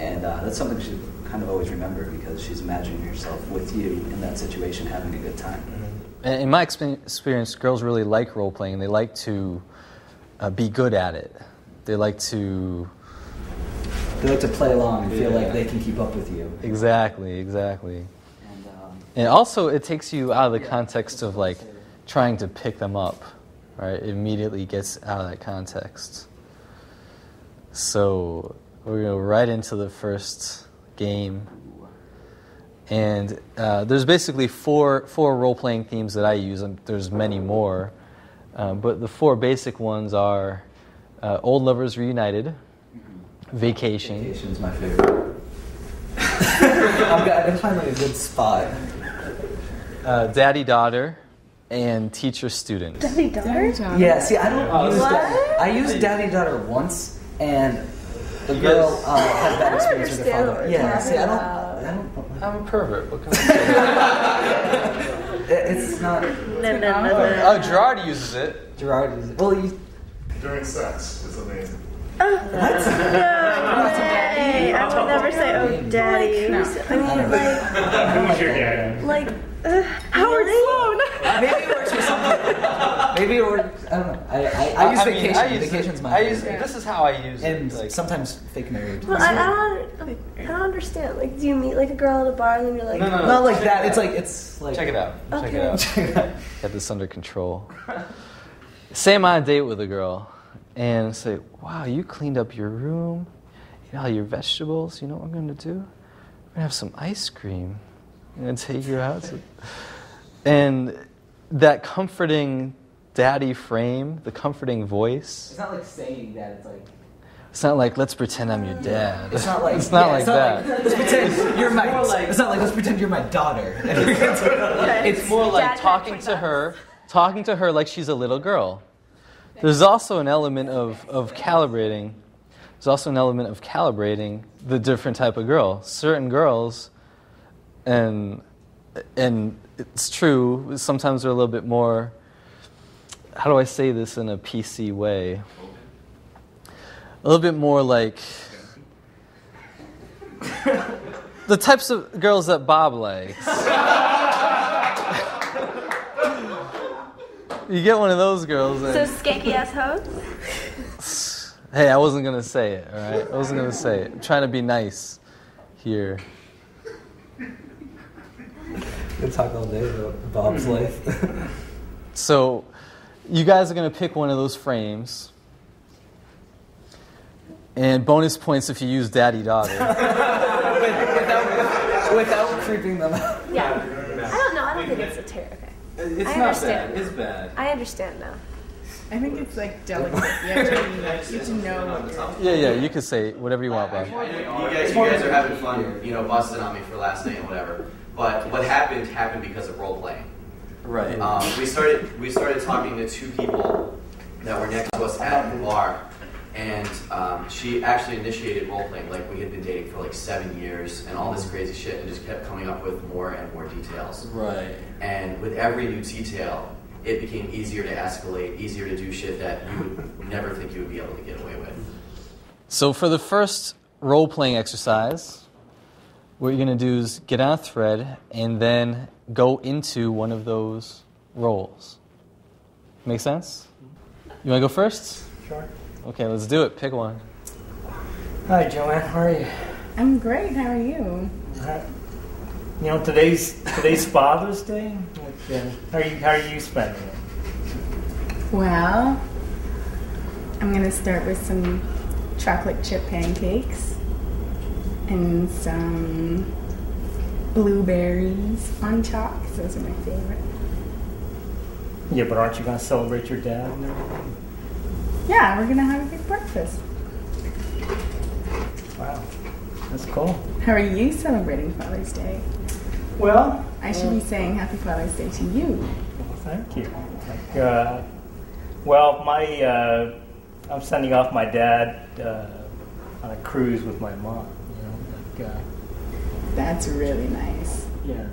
and that's something she kind of always remember, because she's imagining herself with you in that situation having a good time. In my experience, girls really like role playing. They like to be good at it. They like to play along and feel like they can keep up with you. Exactly. And also, it takes you out of the context of like trying to pick them up, right? It immediately gets out of that context. So we're going to go right into the first game. And there's basically four role-playing themes that I use, and there's many more. But the 4 basic ones are Old Lovers Reunited, Vacation. Vacation's my favorite. I've got to find like a good spot. Daddy-Daughter, and Teacher-Student. Daddy-Daughter? Yeah, see, I don't use that. I used Daddy-Daughter once, and the girl had that experience with her father. Yeah, see, I don't. I'm a pervert. What can I say? It's not. Oh, Gerard uses it. Gerard uses it. Well, during sex, it's amazing. Oh, what? No way. I would never say, oh, daddy. No. I mean, Who's your dad? Like, Howard Sloan. Maybe it works for some. Maybe it works. I don't know. I use vacation. Vacation's my favorite. This is how I use it. And like, sometimes fake marriage. Well, I don't understand. Like, do you meet like a girl at a bar and then you're like, No. Not like that. It's like. Check it out. Okay. Check it out. Got this under control. Say I'm on a date with a girl, and say, "Wow, you cleaned up your room. You know all your vegetables. You know what I'm going to do? We're going to have some ice cream. I'm going to take her out." And that comforting daddy frame, the comforting voice. It's not like saying that. It's like. It's not like, let's pretend I'm your dad. It's not like. It's not like that. Let's pretend you're my. It's not like let's pretend you're my daughter. It's more like talking to her like she's a little girl. There's also an element of calibrating. There's also an element of calibrating the different type of girl. Certain girls, and it's true, sometimes they're a little bit more, how do I say this in a PC way? A little bit more like the types of girls that Bob likes. You get one of those girls. So skanky ass hoes? Hey, I wasn't going to say it, all right? I wasn't going to say it. I'm trying to be nice here. We'll talk all day about Bob's life. So, you guys are going to pick one of those frames. And bonus points if you use daddy-daughter. Without creeping them out. Yeah. I don't know. I don't think it's a terror. Okay. It's I not understand. bad. It's bad. I understand now. I think it's like delicate. You have to know what you're... Yeah, you can say whatever you want, Bob. You guys are having fun, busting on me for last night and whatever. But what happened because of role playing. Right. We started talking to two people that were next to us at the bar, and she actually initiated role playing. Like, we had been dating for like 7 years and all this crazy shit, and just kept coming up with more and more details. Right. And with every new detail, it became easier to escalate, easier to do shit that you would never think you would be able to get away with. So for the first role-playing exercise, what you're going to do is get on a thread and then go into one of those roles. Make sense? You want to go first? Sure. Okay, let's do it. Pick one. Hi, Joanne. How are you? I'm great. How are you? Today's Father's Day. How are you spending it? Well, I'm going to start with some chocolate chip pancakes and some blueberries on chalk. Those are my favorite. Yeah, but aren't you going to celebrate your dad and everything? Yeah, we're going to have a big breakfast. Wow, that's cool. How are you celebrating Father's Day? Well, I should be saying Happy Father's Day to you. Well, thank you. I'm sending off my dad on a cruise with my mom. That's really nice. Yeah,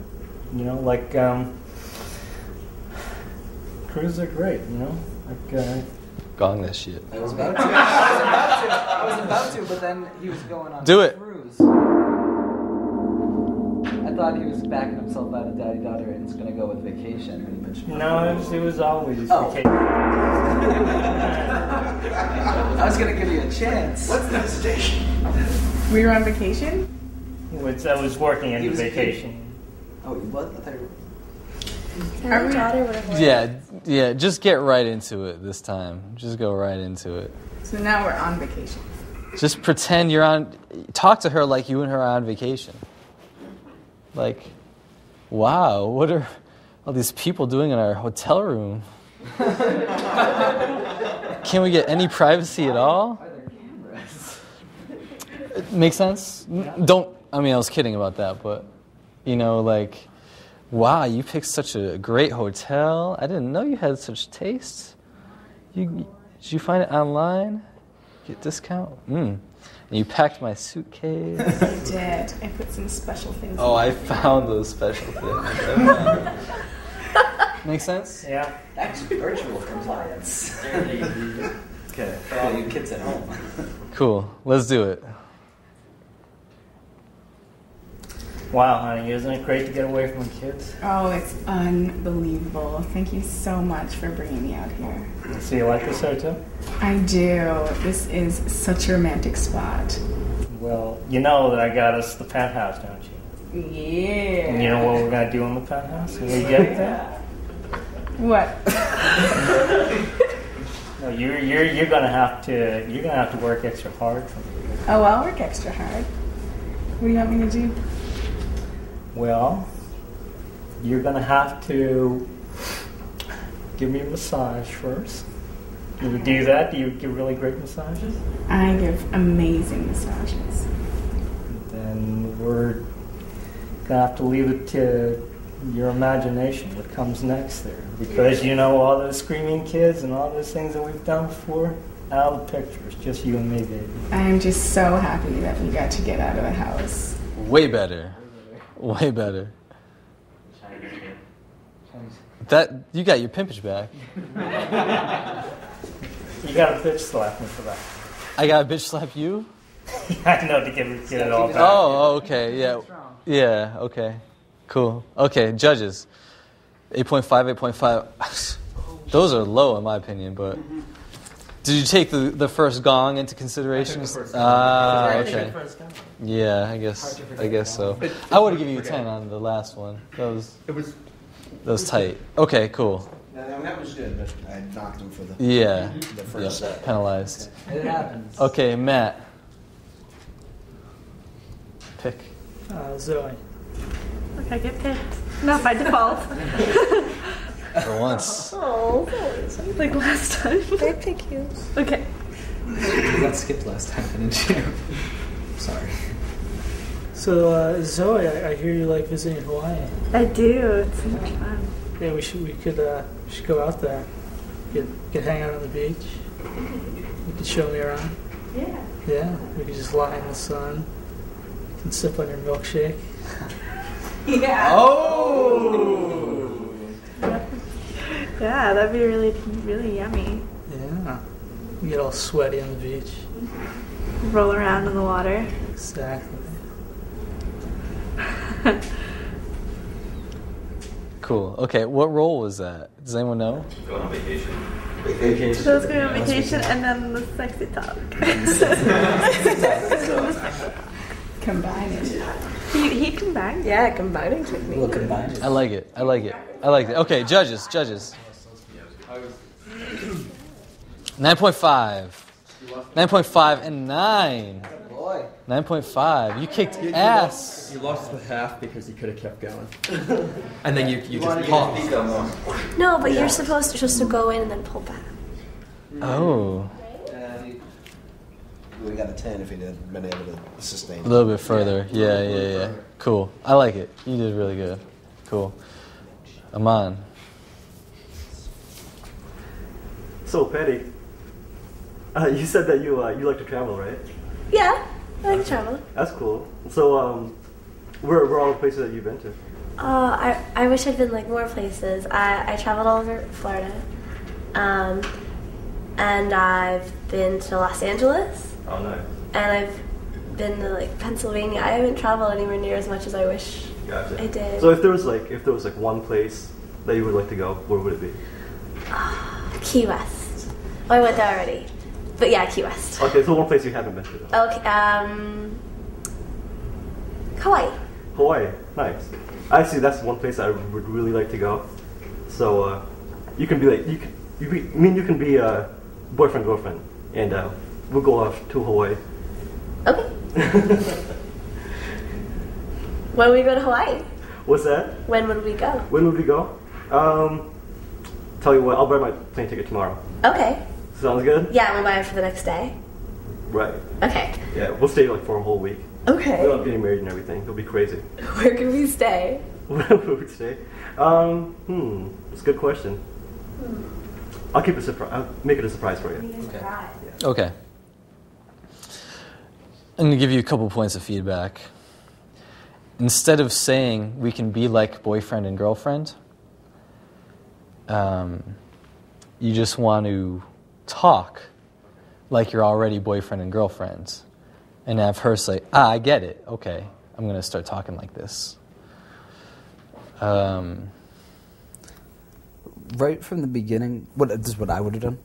cruises are great. Gong that shit. I was about to, but then he was going on Do a it. cruise. I thought he was backing himself out of daddy-daughter and was going to go with vacation. And he mentioned No, it was always vacation. I was going to give you a chance. What's the hesitation? We were on vacation? I was working in the vacation. Oh, you what? I thought you were... Daughter, whatever. Yeah, just get right into it this time. Just go right into it. So now we're on vacation. Just pretend you're on... Talk to her like you and her are on vacation. Like, wow, what are all these people doing in our hotel room? Can we get any privacy at all? Are there cameras? Make sense? I was kidding about that, but, wow, you picked such a great hotel. I didn't know you had such taste. Did you find it online? Get discount? And you packed my suitcase. I did. I put some special things Oh, in I found those special things. Make sense? Yeah. That's virtual compliance. Okay, for all you kids at home. Cool. Let's do it. Wow, honey, isn't it great to get away from the kids? Oh, it's unbelievable. Thank you so much for bringing me out here. So you like this hotel? I do. This is such a romantic spot. Well, you know that I got us the penthouse, don't you? Yeah. And you know what we're gonna do in the penthouse when we get there? What? No, you're gonna have to work extra hard for me. Oh, I'll work extra hard. What do you want me to do? Well, you're gonna have to give me a massage first. Do you do that? Do you give really great massages? I give amazing massages. Then we're gonna have to leave it to your imagination what comes next there. Because all those screaming kids and all those things that we've done before, out of the picture. It's just you and me, baby. I'm just so happy that we got to get out of the house. Way better. Way better. That you got your pimpage back. You got a bitch slap me for that. I got a bitch slap you? I know, to get it all back. Oh, okay, yeah. Yeah, okay. Cool. Okay, judges. 8.5, 8.5. Those are low in my opinion, but Did you take the first gong into consideration? Okay. Yeah, I guess so. I would have given you a 10 on the last one. That was tight. Okay, cool. That was good, but I knocked him for the first set. Penalized. It happens. Okay, Matt. Pick. Zoe. Look, I get picked. Not by default. For once. Oh, like last time. I pick you. Okay. You got skipped last time, didn't you? Sorry. So, Zoe, I hear you like visiting Hawaii. I do. It's so much fun. Yeah, we could go out there. We could hang out on the beach. You could show me around. Yeah. Yeah, we could just lie in the sun and sip on your milkshake. Yeah. Oh! Yeah, that'd be really, really yummy. Yeah. You get all sweaty on the beach. Roll around in the water. Exactly. Cool. Okay, what role was that? Does anyone know? Going on vacation. So let's go on vacation and then the sexy talk. Combine it. He combined. Yeah, combining technique. We'll combine it. I like it. Okay, judges. 9.5. 9.5 and 9. Boy. 9.5. You kicked ass. You lost the half because you could have kept going. And then you just paused. No, but you're supposed to just go in and then pull back. Oh. We got a 10 if he had been able to sustain. A little bit further. Yeah. Cool. I like it. You did really good. Cool. Aman. So, Patty, you said that you like to travel, right? Yeah, I like to travel. That's cool. So, where are all the places that you've been to? I wish I'd been like more places. I traveled all over Florida, and I've been to Los Angeles. Oh, nice. And I've been to like Pennsylvania. I haven't traveled anywhere near as much as I wish I did. So if there was like one place that you would like to go, where would it be? Key West. Oh, I went there already. But yeah, Key West. Okay, so one place you haven't been to. Okay, Hawaii. Hawaii, nice. Actually, that's one place I would really like to go. So you can be like you can be boyfriend girlfriend, and we'll go off to Hawaii. Okay. When would we go to Hawaii? What's that? When would we go? When would we go? Tell you what, I'll buy my plane ticket tomorrow. Okay. Sounds good? Yeah, we'll buy it for the next day. Right. Okay. Yeah, we'll stay like for a whole week. Okay. We'll end up getting married and everything. It'll be crazy. Where can we stay? Where would we stay? That's a good question. I'll keep it I'll make it a surprise for you. Okay. I'm going to give you a couple points of feedback. Instead of saying we can be like boyfriend and girlfriend, you just want to talk like you're already boyfriend and girlfriend and have her say, I get it. Okay, I'm going to start talking like this. Right from the beginning, this is what I would have done.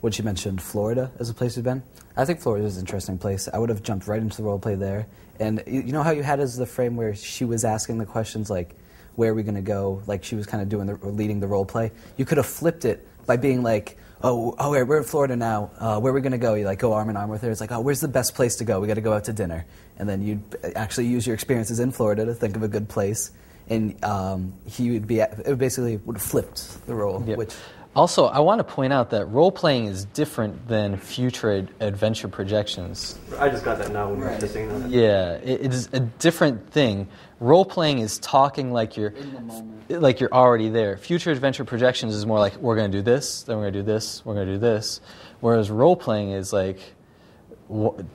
When she mentioned Florida as a place you've been, I think Florida is an interesting place. I would have jumped right into the role play there. And you know how you had as the frame where she was asking the questions like, where are we going to go? Like she was kind of leading the role play. You could have flipped it by being like, we're in Florida now. Where are we going to go? You like go arm in arm with her. It's like, where's the best place to go? We got to go out to dinner. And then you'd actually use your experiences in Florida to think of a good place. And it basically would have flipped the role. Yep. Which also, I want to point out that role-playing is different than future adventure projections. I just got that now when you were saying that. Yeah, it is a different thing. Role-playing is talking like you're in the moment, like you're already there. Future adventure projections is more like, we're going to do this, then we're going to do this, we're going to do this. Whereas role-playing is like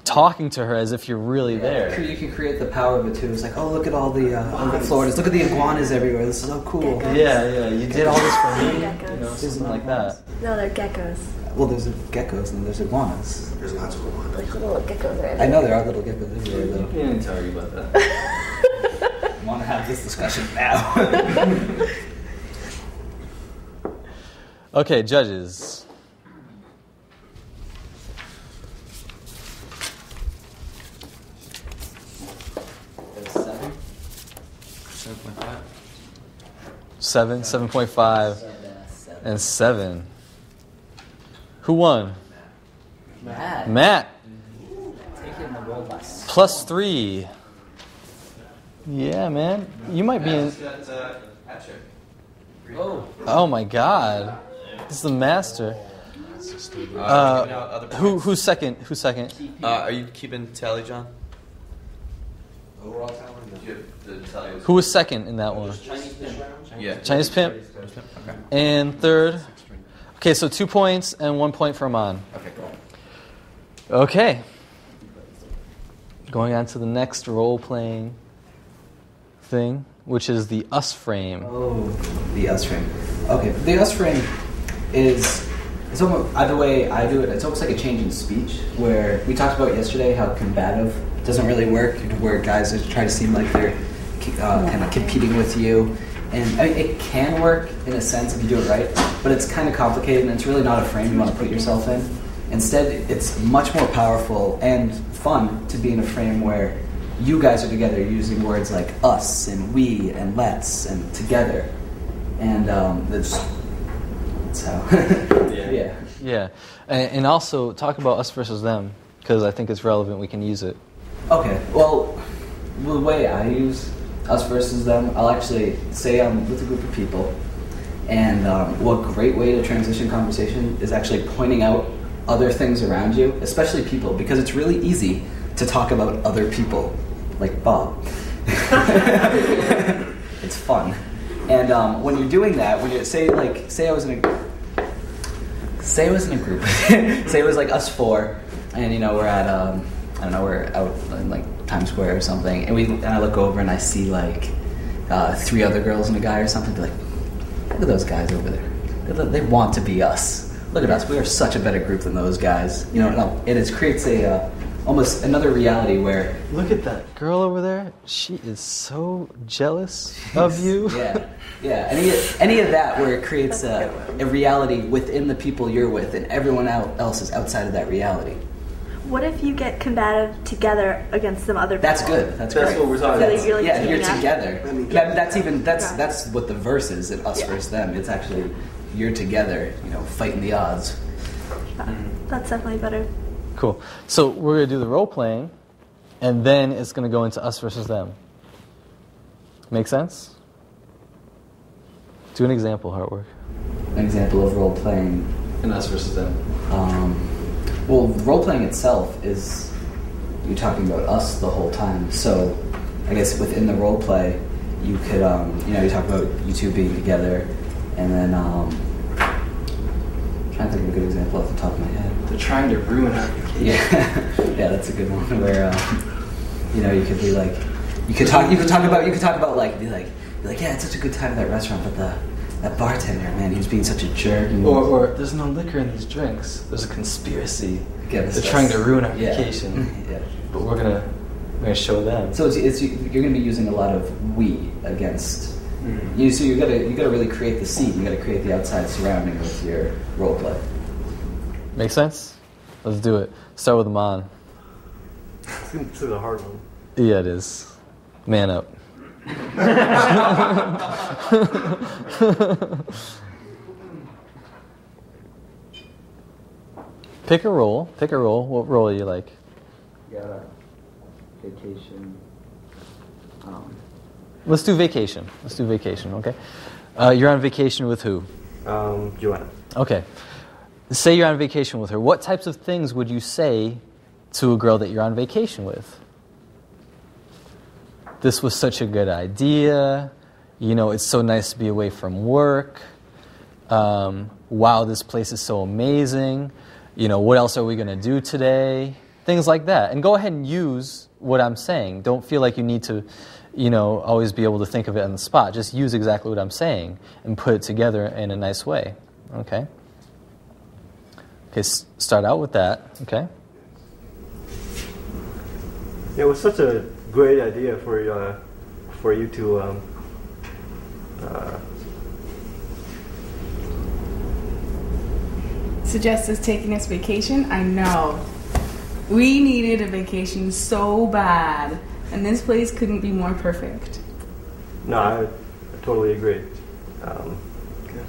talking to her as if you're really there. You can create the power of it too. It's like, look at all the Floridas. Look at the iguanas everywhere. This is so cool. Geckos. Yeah. You did all this for me. Geckos. Something like that. No, they're geckos. Well, there's geckos and there's iguanas. There's lots of iguanas. Like little geckos right I know there are little geckos everywhere, though. I didn't tell you about that. I want to have this discussion now. Okay, judges. 7, 7.5, and 7. Who won? Matt. Taking the role by Plus 3. Yeah, man. You might be in. Oh my God. This is the master. Who's second? Who's second? Are you keeping tally, John? Overall talent? Who was second in that one? Yeah. Chinese Pimp. Okay. And third. Okay, so 2 points and 1 point for Amon. Okay, cool. Okay. Going on to the next role-playing thing, which is the us frame. Oh, the us frame. Okay, the us frame is, it's almost, the way I do it, it's almost like a change in speech, where we talked about yesterday how combative doesn't really work, where guys try to seem like they're kind of competing with you. And I mean, it can work in a sense if you do it right, but it's kind of complicated, and it's really not a frame you want to put yourself in. Instead, it's much more powerful and fun to be in a frame where you guys are together using words like us and we and let's and together. And that's how. Yeah. Yeah. And also talk about us versus them, because I think it's relevant. We can use it. Okay. Well, the way I use us versus them, I'll actually say I'm with a group of people, and what great way to transition conversation is actually pointing out other things around you, especially people, because it's really easy to talk about other people, like Bob. It's fun. And when you're doing that, when you say I was in a group, say it was like us four, and we're at I don't know, we're out in like Times Square or something, and I look over and I see like 3 other girls and a guy or something. Be like, look at those guys over there. They want to be us. Look at us. We are such a better group than those guys. It creates a almost another reality where, look at that girl over there. She is so jealous of you. Yeah. Any of that where it creates a reality within the people you're with, and everyone else is outside of that reality. What if you get combative together against some other people? That's good. That's great. what we're talking about. You're together. That's what the verse is. At us versus them. It's actually you're together. Fighting the odds. That's definitely better. Cool. So we're going to do the role playing, and then it's going to go into us versus them. Make sense? Do an example, Heartwork. An example of role playing in us versus them. Well, role playing itself is you're talking about us the whole time. So I guess within the role play, you could you talk about you two being together, and then I'm trying to think of a good example off the top of my head. They're trying to ruin our vacation. Yeah, that's a good one. Where you could be like, you could talk about like, be like, yeah, it's such a good time at that restaurant, but that bartender, man, he was being such a jerk. Or there's no liquor in these drinks. There's a conspiracy. They're trying to ruin our vacation. Yeah. But we're gonna show them. So you're gonna be using a lot of we against. So you gotta really create the scene. You gotta create the outside surrounding with your role play. Make sense? Let's do it. Start with Amon. It's a hard one. Yeah, it is. Man up. Pick a role. What role do you like? Yeah, vacation. Let's do vacation. Okay. You're on vacation with who? Joanna. Okay. Say you're on vacation with her. What types of things would you say to a girl that you're on vacation with? This was such a good idea. It's so nice to be away from work. Wow, this place is so amazing. What else are we going to do today? Things like that. And go ahead and use what I'm saying. Don't feel like you need to, always be able to think of it on the spot. Just use exactly what I'm saying and put it together in a nice way. Okay? Okay, start out with that. Okay? It was such a great idea for you to suggest us taking us vacation. I know we needed a vacation so bad, and this place couldn't be more perfect. No, I totally agree. Good.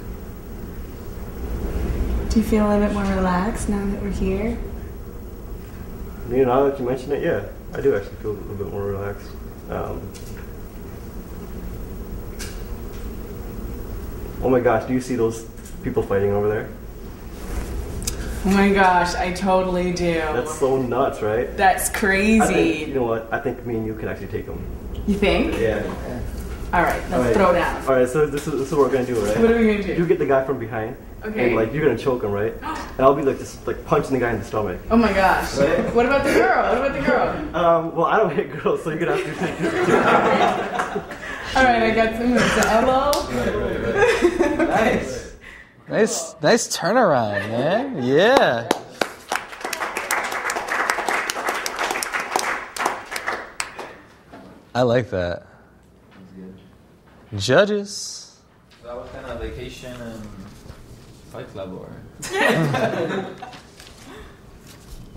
Do you feel a little bit more relaxed now that we're here? Now that you mention it, yeah, I do actually feel a little bit more relaxed. Oh my gosh, do you see those people fighting over there? Oh my gosh, I totally do. That's so nuts, right? That's crazy. I think, you know what? I think me and you can actually take them. You think? Yeah. All right, let's throw down. All right, so this is what we're gonna do, right? What are we gonna do? You get the guy from behind, Okay. and like you're gonna choke him, right? And I'll be like just like punching the guy in the stomach. Oh my gosh. Right? What about the girl? What about the girl? Well, I don't hit girls, so you're gonna have to take this too. All right, I got some moves. The elbow. Nice turnaround, man. Yeah. I like that. Judges. So that was kind of vacation and Fight Club, or?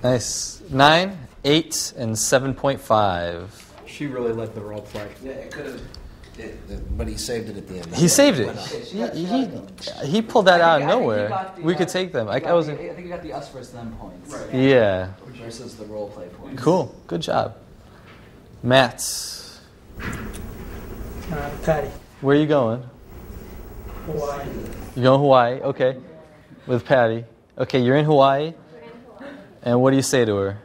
Nice. 9, 8, and 7.5. She really liked the role play. Yeah, it could have. But he saved it at the end. He saved it. He pulled that out of nowhere. We could take them. I wasn't. I think you got the us versus them points. Right. Yeah. Versus the role play points. Cool. Good job. Matt. Patty. Where are you going? Hawaii. You're going Hawaii. Okay. With Patty. Okay, you're in Hawaii. And what do you say to her?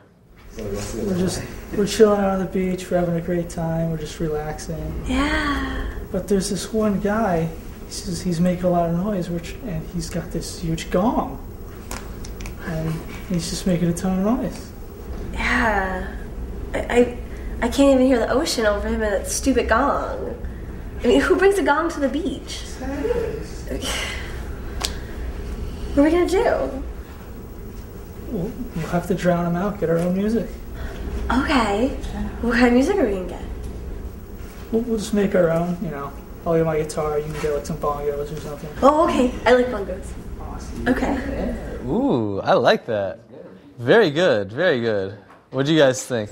We're chilling out on the beach. We're having a great time. We're just relaxing. Yeah. But there's this one guy. He says he's making a lot of noise, and he's got this huge gong, and he's just making a ton of noise. Yeah. I can't even hear the ocean over him and that stupid gong. I mean, who brings a gong to the beach? What are we gonna do? We'll have to drown him out. Get our own music. Okay. What kind of music are we gonna get? We'll just make our own. I'll get my guitar. You can get like some bongos or something. Oh, okay. I like bongos. Awesome. Okay. Ooh, I like that. Very good. Very good. What do you guys think?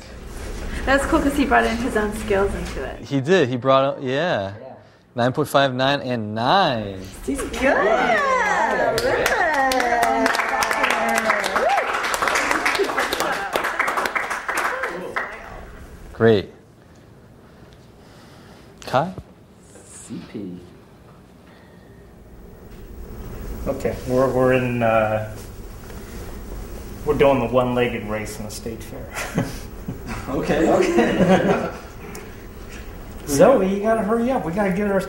That's cool because he brought in his own skills into it. He did. He brought up, 9.5, 9, and 9. He's good. Yeah. Great. Kai? CP. Okay, we're in. We're doing the one-legged race in the state fair. Okay. Zoe, you gotta hurry up. We gotta get our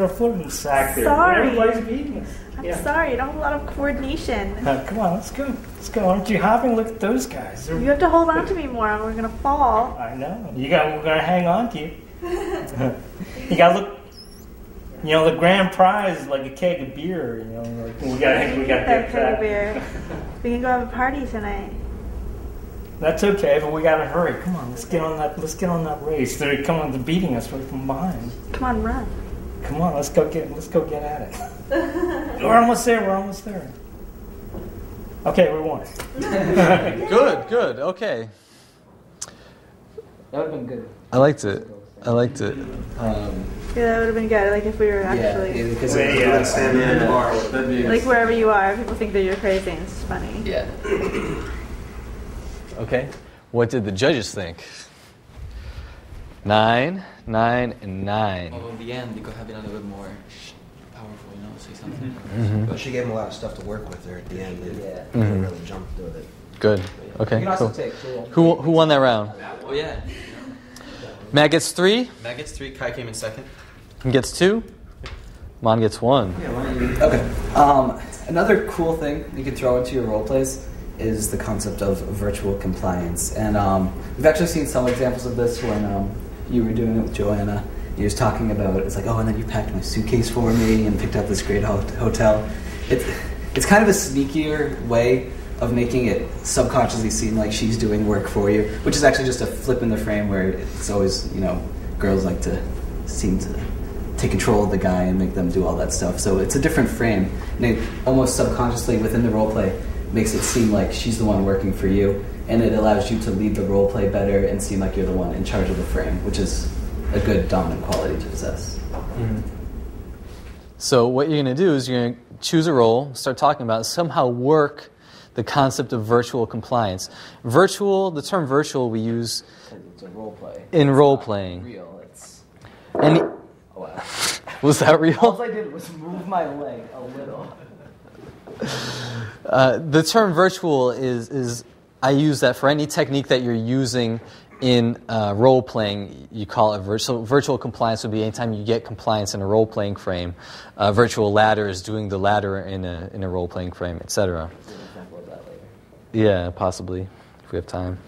foot in the sack there. Sorry. Everybody's beating us. I'm sorry, I don't have a lot of coordination. Come on, let's go. Let's go. Aren't you hopping? Look at those guys. You have to hold on to me more, or we're gonna fall. I know. We're gonna hang on to you. You gotta look. The grand prize is like a keg of beer. We gotta get that. Beer. We can go have a party tonight. That's okay, but we gotta hurry. Come on, let's get on that race. They're beating us right from behind. Come on, run. Come on, let's go get at it. We're almost there. Okay, we won. Good. Okay. That would have been good. I liked it. Yeah, that would have been good. Like if we were actually. Yeah, because stand in the bar with them. Like wherever you are, people think that you're crazy and it's funny. Yeah. Okay. What did the judges think? 9, 9, and 9. Although in the end, you could have been a little bit more powerful, say something. Mm-hmm. But she gave him a lot of stuff to work with there at the end. Mm-hmm. He really jumped with it. Good. Okay. You can also Cool. take Who won that round? Oh yeah. Matt gets 3. Matt gets 3. Kai came in second. He gets 2. Mon gets 1. Okay. Another cool thing you can throw into your role plays is the concept of virtual compliance. And we've actually seen some examples of this when you were doing it with Joanna. You was talking about it's like, oh, and then you packed my suitcase for me and picked out this great hotel. It's kind of a sneakier way of making it subconsciously seem like she's doing work for you, which is actually just a flip in the frame where it's always, girls like to seem to take control of the guy and make them do all that stuff. So it's a different frame. And it almost subconsciously within the role play makes it seem like she's the one working for you, and it allows you to lead the role play better and seem like you're the one in charge of the frame, which is a good dominant quality to possess. Mm-hmm. So what you're going to do is you're going to choose a role, start talking about it, somehow work the concept of virtual compliance. The term virtual we use It's a role play. in role playing. Real. It's. Oh, wow. Was that real? All I did was move my leg a little. The term virtual is I use that for any technique that you're using in role playing. You call it virtual. So virtual compliance would be anytime you get compliance in a role playing frame. Virtual ladder is doing the ladder in a role playing frame, etc. Yeah, possibly if we have time.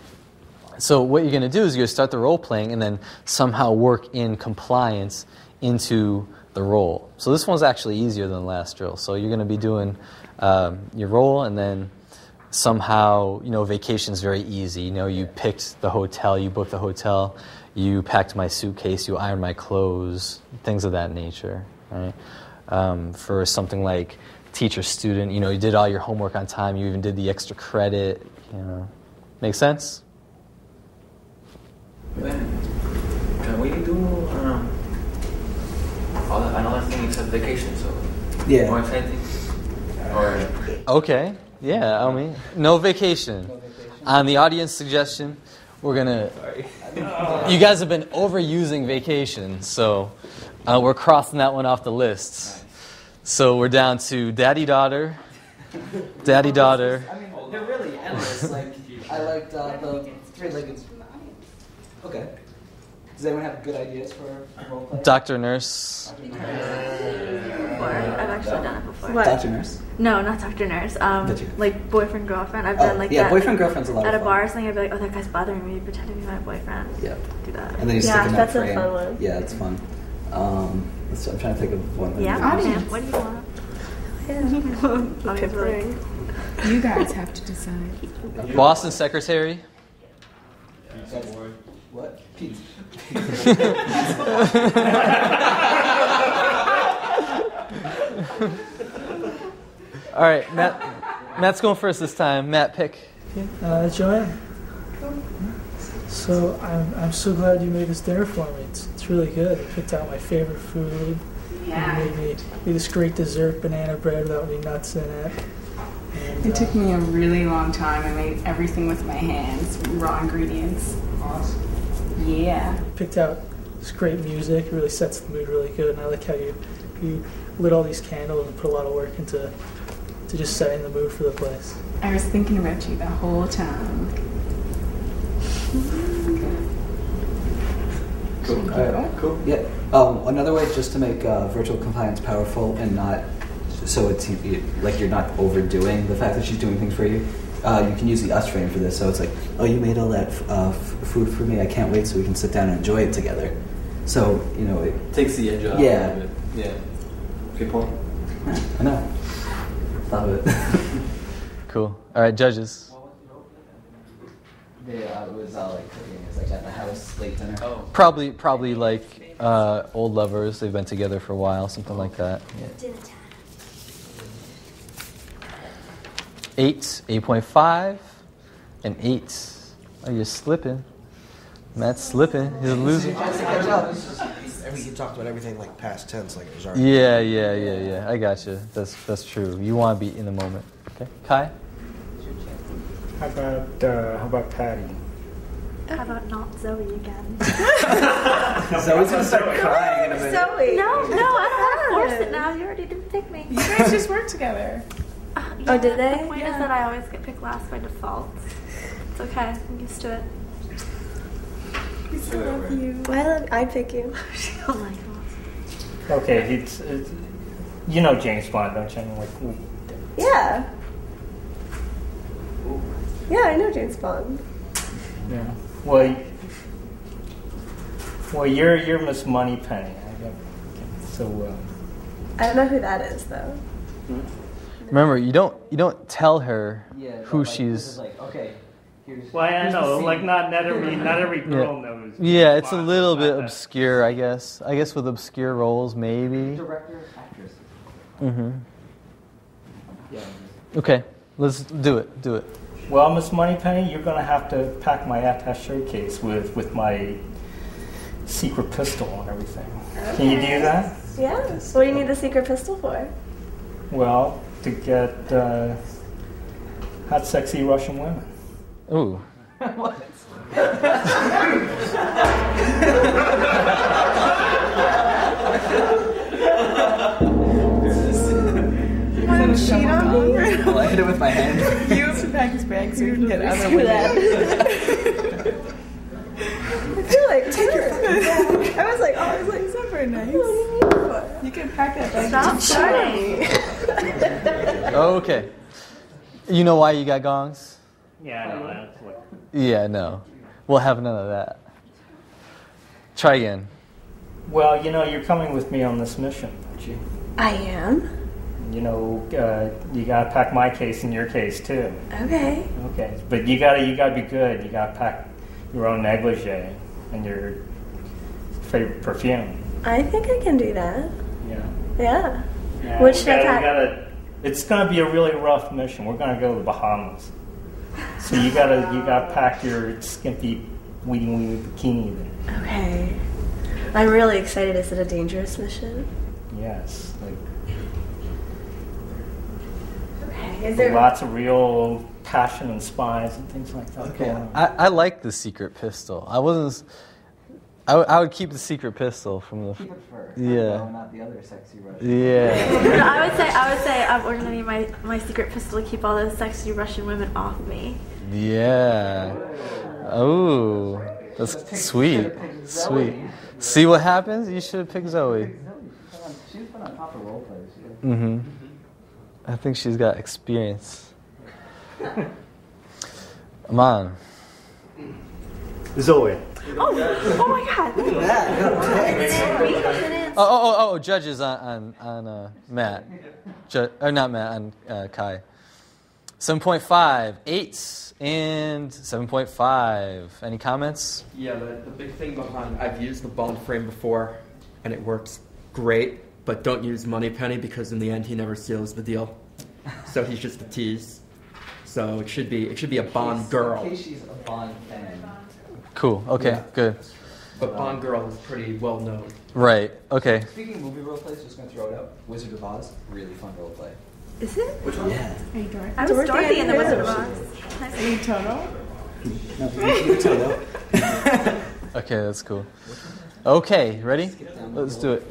So what you're going to do is you're going to start the role playing and then somehow work in compliance into the role. So this one's actually easier than the last drill. So you're going to be doing your role, and then somehow, vacation's very easy. You picked the hotel, you booked the hotel, you packed my suitcase, you ironed my clothes, things of that nature, right? For something like teacher-student, you did all your homework on time, you even did the extra credit, Make sense? Can we do another thing except vacation? So yeah. More exciting? Or okay, yeah. No vacation. On the audience suggestion, we're gonna. You guys have been overusing vacation, so we're crossing that one off the list. So we're down to daddy-daughter, daddy-daughter. They're really endless. I liked the three-legged. Okay. Does anyone have good ideas for role play? Doctor, nurse. I've actually done it before. What? Doctor, nurse? No, not doctor, nurse. Like boyfriend, girlfriend. I've done like yeah, that. boyfriend, girlfriend's a lot of fun. At a bar or something, I'd be like, oh, that guy's bothering me. Pretend to be my boyfriend. Yeah. Do that. And then you stick in that frame. That's a fun one. Yeah, it's fun. I'm trying to think of one. Yeah, audience. What do you want? You guys have to decide. Boston secretary. What? Pizza. All right, Matt. Matt's going first this time. Matt, pick. Joanne. So I'm so glad you made this dinner for me. It's really good. You picked out my favorite food. Yeah. You made this great dessert, banana bread without any nuts in it. And, It took me a really long time. I made everything with my hands, raw ingredients. Awesome. Yeah. Picked out this great music. It really sets the mood really good. And I like how you lit all these candles and put a lot of work into just setting the mood for the place. I was thinking about you the whole time. Cool. Cool. Yeah. Another way just to make virtual compliance powerful and not so it's like you're not overdoing the fact that she's doing things for you. You can use the us frame for this. So it's like, oh, you made all that food for me. I can't wait so we can sit down and enjoy it together. So it takes the edge off. Yeah. A little bit. Yeah. Good point. I know. Love it. Cool. All right, judges. It was like cooking. It's like at the house, late dinner. Oh. Probably like old lovers. They've been together for a while, something like that. Yeah. 8.5, and 8. Oh, you're slipping. Matt's slipping. He's a loser. We talked about everything like past tense, like it was already. Yeah. I gotcha. That's true. You want to be in the moment. Okay, Kai. How about Patty? How about not Zoe again? Zoe's gonna start crying in a minute. Zoe. No, I don't want to force it now. You already didn't pick me. You guys just work together. Yeah, did they? The point is that I always get picked last by default. It's okay. I'm used to it. I still love you. I pick you. Oh my god. Okay, it's James Bond, don't you? Yeah. Yeah, I know James Bond. Yeah. Well, you're Miss Moneypenny. So. I don't know who that is though. Remember, you don't tell her who she's. Like, okay. Well, I know, like not every girl knows. Yeah, it's a little bit obscure, I guess. I guess with obscure roles, maybe. Director, actress. Mm-hmm. Yeah. Okay, let's do it. Well, Miss Moneypenny, you're gonna have to pack my attaché case with my secret pistol and everything. Okay. Can you do that? Yeah. So what do you need the secret pistol for? Well, to get hot, sexy Russian women. Ooh. What? You want to cheat on me? Well, I hit it with my hand. You have to pack his bag so you can get other Do women. that. I feel like take your I was like, is that very nice? You can pack that bag. Stop shouting. Okay. You know why you got gongs? Yeah, I know. That's what. Yeah, no. We'll have none of that. Try again. Well, you're coming with me on this mission, aren't you? I am. You gotta pack my case and your case too. Okay. Okay, but you gotta be good. You gotta pack your own negligee and your favorite perfume. I think I can do that. Yeah. Yeah. Yeah, What should I pack? It's gonna be a really rough mission. We're gonna go to the Bahamas, so you gotta pack your skimpy weedy bikini then. Okay. I'm really excited. Is it a dangerous mission? Yes. Okay. Is there lots of real passion and spies and things like that. Okay. I like the secret pistol. I would keep the secret pistol from the. Keep it first. Yeah. No, not the other sexy Russian. Yeah. I would say we're gonna need my secret pistol to keep all those sexy Russian women off me. Yeah. Oh, that's sweet. Sweet. See what happens? You should have picked Zoe. She's been on top of role plays. Mm-hmm. I think she's got experience. Aman. Zoe. Oh my God! Look at that. Oh! Judges on Matt, or not Matt, on Kai. 7.5, 8, and 7.5. Any comments? Yeah, the big thing behind, I've used the bond frame before, and it works great, but don't use Moneypenny because in the end he never seals the deal. So he's just a tease. So it should be a Bond girl. In case she's a Bond fan. Cool. Okay. Yeah. Good. But Bond girl is pretty well known. Right. Okay. Speaking of movie role plays, just gonna throw it out. Wizard of Oz, really fun role play. Is it? Which one? Yeah. Are you Dorothy? I was Dorothy in the Wizard of Oz. Are you Toto? No, you're Toto. Okay, that's cool. Okay, ready? Let's do it.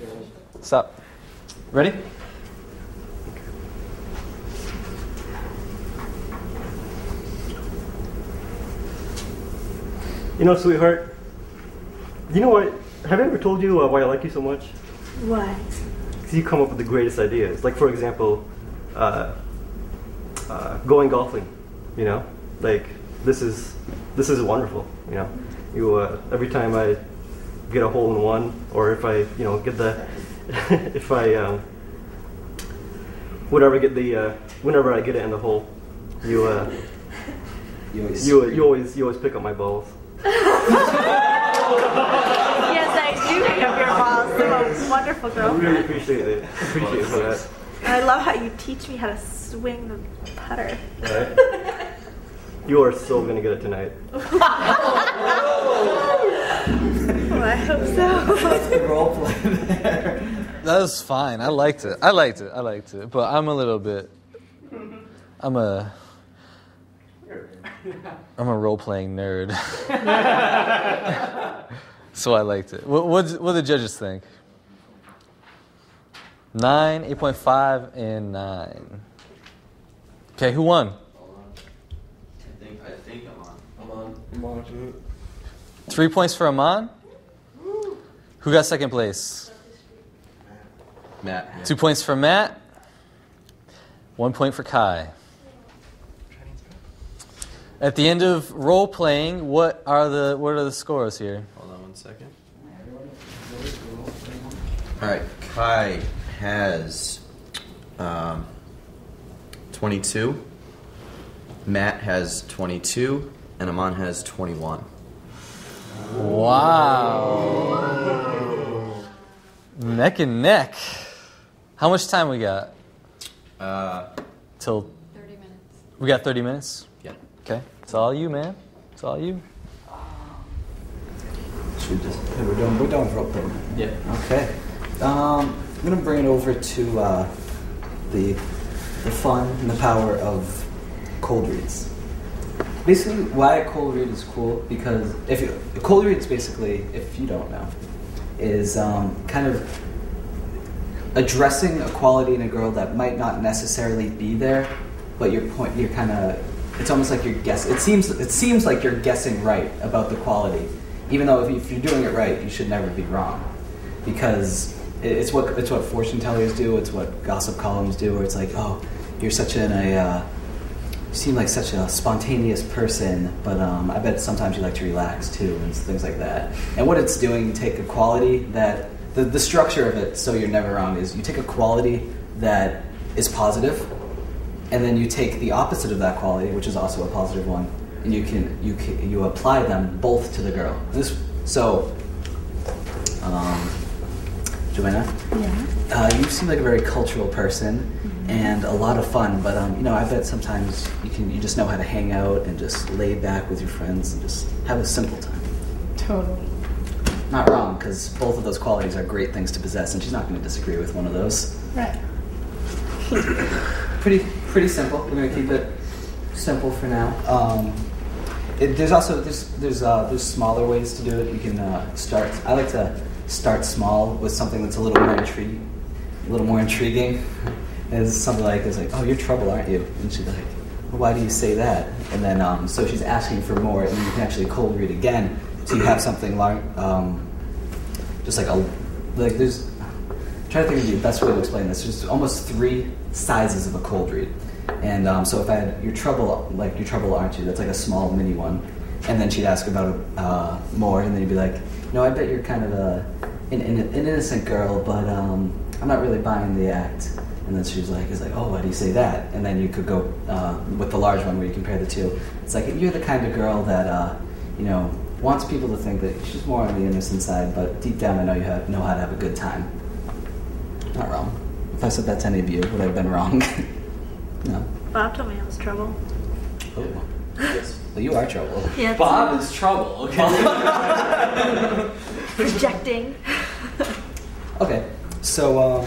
Stop. Ready? Sweetheart, you know what? Have I ever told you why I like you so much? What? Because you come up with the greatest ideas. Like, for example, going golfing. Like this is wonderful. You every time I get a hole in one, or if I get the if I whenever I get it in the hole, you always pick up my balls. Yes, I do pick up your balls. I'm a wonderful I girlfriend. really appreciate it. Appreciate it for that. And I love how you teach me how to swing the putter. Right? You are so gonna get it tonight. Well, I hope so. That's the role play there. That was fine. I liked it. But I'm a role-playing nerd. So I liked it. What did the judges think? 9, 8.5, and 9. Okay, who won? I think I'm on. 3 points for Aman. Who got second place? Matt. Yeah. 2 points for Matt. 1 point for Kai. At the end of role playing, what are the scores here? Hold on 1 second. All right, Kai has 22. Matt has 22, and Aman has 21. Wow. Neck and neck. How much time we got? Till 30 minutes. We got 30 minutes? Yeah. Okay. It's all you, man. It's all you. We're done with role play. Yeah. Okay. I'm going to bring it over to the fun and the power of cold reads. Basically, why a cold read is cool, because a cold read is basically, if you don't know, is kind of addressing a quality in a girl that might not necessarily be there, but you're kind of, it's almost like you're guessing. It seems like you're guessing right about the quality, even though if you're doing it right, you should never be wrong, because it's what fortune tellers do. It's what gossip columns do, where it's like, oh, you're you seem like such a spontaneous person, but I bet sometimes you like to relax too, and things like that. And what it's doing, you take a quality that, the structure of it, so you're never wrong, is you take a quality that is positive, and then you take the opposite of that quality, which is also a positive one, and you apply them both to the girl. Joanna? Yeah. You seem like a very cultural person, and a lot of fun, but I bet sometimes you just know how to hang out and just lay back with your friends and just have a simple time. Totally. Not wrong, because both of those qualities are great things to possess, and she's not going to disagree with one of those. Right. Pretty simple. We're going to keep it simple for now. There's smaller ways to do it. You can start. I like to start small with something that's a little more intriguing. Is something like, oh, you're trouble, aren't you? And she's like, well, why do you say that? And then so she's asking for more, and you can actually cold read again. So you have something like, there's, I'm trying to think of the best way to explain this. There's almost 3 sizes of a cold read. And so if I had, you're trouble, aren't you? That's like a small mini one. And then she'd ask about more, and then you'd be like, no, I bet you're kind of an innocent girl, but I'm not really buying the act. And then she's like, oh, why do you say that? And then you could go with the large one where you compare the two. It's like, you're the kind of girl that, wants people to think that she's more on the innocent side, but deep down I know you know how to have a good time. Not wrong. If I said that to any of you, would I have been wrong? No. Bob told me I was trouble. Oh. Yes. Well, you are trouble. Yeah, Bob is trouble. Okay. Projecting. Okay. So,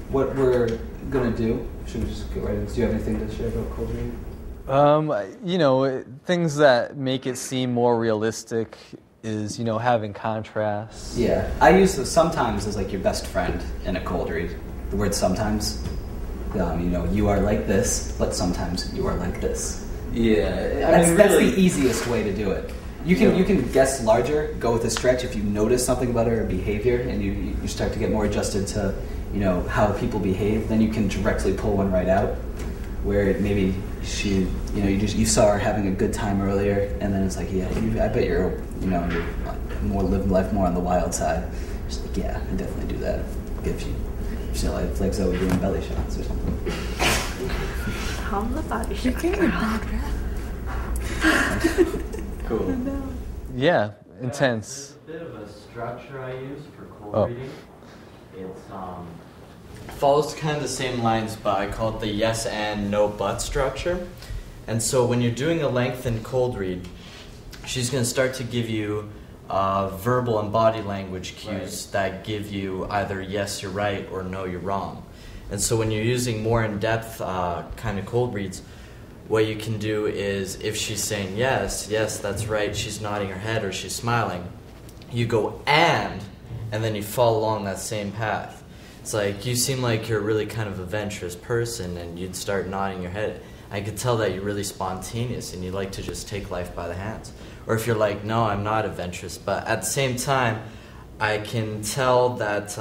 what we're gonna do? Should we just go right into? Do you have anything to share about cold reading? Things that make it seem more realistic is, having contrasts. Yeah, I use the sometimes as like your best friend in a cold read. The word sometimes. You are like this, but sometimes you are like this. Yeah, that's the easiest way to do it. You can guess larger, go with a stretch if you notice something about her behavior, and you start to get more adjusted to how people behave. Then you can directly pull one right out, where maybe she you saw her having a good time earlier, and then it's like, yeah, I bet you're more living life more on the wild side. She's like, yeah, I definitely do that. If you like Zoe doing belly shots or something. On the body shot. You're getting a bad rap. Cool. Yeah, intense. There's a bit of a structure I use for cold reading. It's follows kind of the same lines, but I call it the yes and no but structure. And so when you're doing a lengthened cold read, she's going to start to give you verbal and body language cues that give you either yes, you're right, or no, you're wrong. And so when you're using more in-depth kind of cold reads, what you can do is, if she's saying yes, that's right, she's nodding her head or she's smiling, you go and then you follow along that same path. It's like, you seem like you're really kind of adventurous person, and you'd start nodding your head. I could tell that you're really spontaneous and you like to just take life by the hands. Or if you're like, no, I'm not adventurous, but at the same time, I can tell that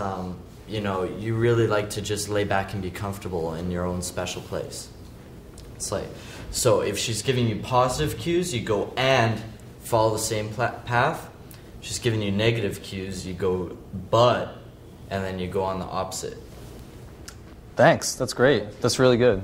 you really like to just lay back and be comfortable in your own special place. It's like, so if she's giving you positive cues, you go and follow the same path. If she's giving you negative cues, you go but, and then you go on the opposite. Thanks. That's great. That's really good.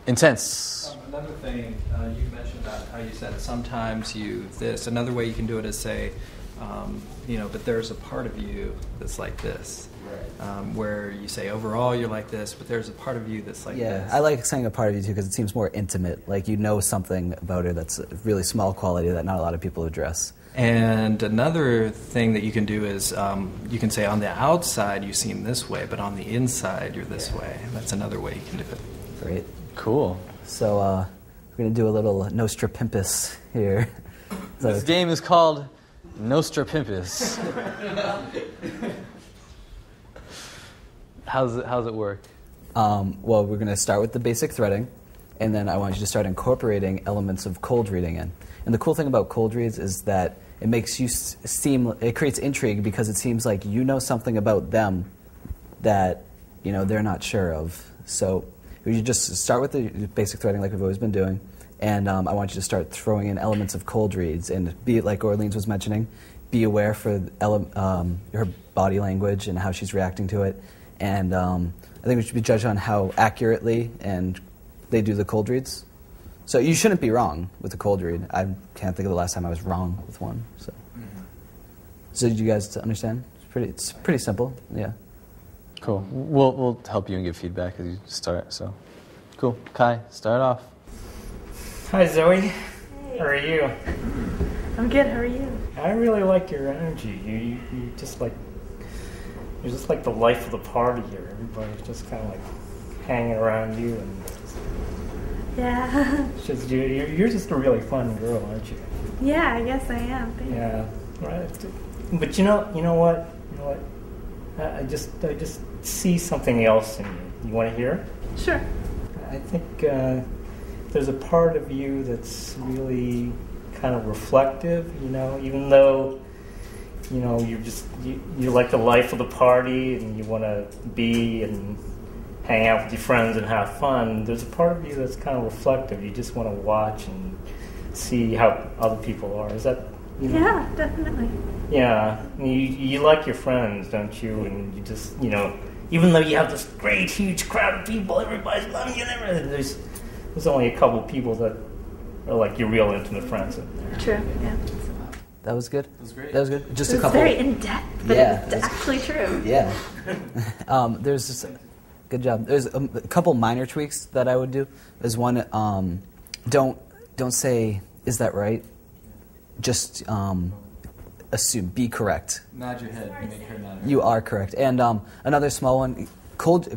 Intense. Another thing you mentioned about how you said sometimes you this. Another way you can do it is say, But there's a part of you that's like this, where you say overall you're like this, but there's a part of you that's like this. Yeah, I like saying a part of you too because it seems more intimate. Like you know something about her that's a really small quality that not a lot of people address. And another thing that you can do is you can say on the outside you seem this way, but on the inside you're this way. That's another way you can do it. Great. Cool. So we're going to do a little Nostra Pimpus here. This game is called Nostra Pimpus. How's it work? Well, we're going to start with the basic threading, and then I want you to start incorporating elements of cold reading in. And the cool thing about cold reads is that it makes you it creates intrigue because it seems like you know something about them that they're not sure of. So you just start with the basic threading like we've always been doing, and I want you to start throwing in elements of cold reads, and be like Orleans was mentioning, be aware for her body language and how she's reacting to it. And I think we should be judged on how accurately and they do the cold reads. So you shouldn't be wrong with the cold read. I can't think of the last time I was wrong with one. So did you guys understand? It's pretty simple. Yeah. Cool. We'll help you and give feedback as you start. So, cool. Kai, start off. Hi, Zoe. Hey. How are you? I'm good. How are you? I really like your energy. You just like you're just like the life of the party here. Everybody's just kind of like hanging around you, and yeah. It's just you're just a really fun girl, aren't you? Yeah, I guess I am. Thanks. Yeah. Right. But you know what? I just see something else in you. You want to hear? Sure. I think there's a part of you that's really kind of reflective. Even though you're like the life of the party, and you want to be and hang out with your friends and have fun. There's a part of you that's kind of reflective. You just want to watch and see how other people are. Is that? Yeah, definitely. Yeah, you like your friends, don't you? And you just, even though you have this great, huge crowd of people, everybody's loving you and everything, there's only a couple people that are like your real intimate friends in there. True, yeah. That was good? That was great. That was good? Just it was a couple. very in-depth, but it's actually true. Yeah. There's just, good job. There's a couple minor tweaks that I would do. There's one, don't say, is that right? Just assume, be correct. Nod your head and make her nod her You are correct. And another small one,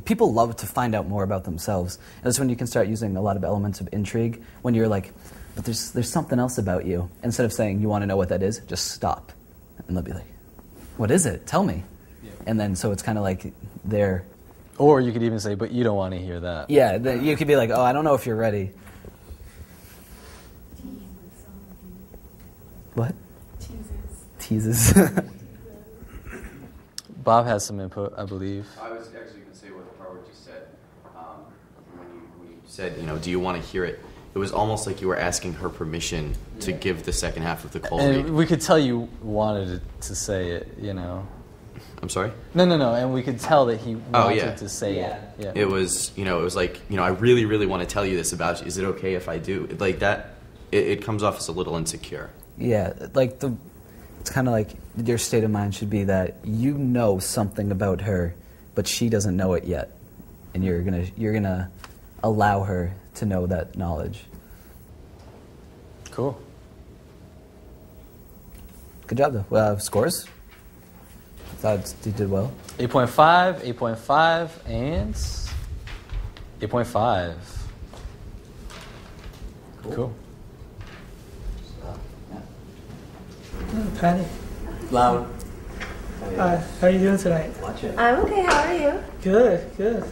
people love to find out more about themselves. And that's when you can start using a lot of elements of intrigue, when you're like, but there's something else about you. Instead of saying, you want to know what that is, just stop. And they'll be like, what is it? Tell me. Yeah. And then so it's kind of like they're... Or you could even say, but you don't want to hear that. Yeah, you could be like, oh, I don't know if you're ready. What? Teases. Bob has some input, I believe. I was actually going to say what Harvard just said. When you said, do you want to hear it? It was almost like you were asking her permission to give the second half of the cold read. And we could tell you wanted to say it, I'm sorry? No. And we could tell that he wanted to say it. Yeah. It was, it was like, I really, really want to tell you this about you. Is it okay if I do? Like that, it comes off as a little insecure. Yeah, it's kind of like your state of mind should be that you know something about her, but she doesn't know it yet, and you're gonna allow her to know that knowledge. Cool. Good job, though. Scores? Thought you did well. 8.5, 8.5, and 8.5. Cool. Patty. Loud. Hi, how are you doing tonight? I'm okay. How are you? Good.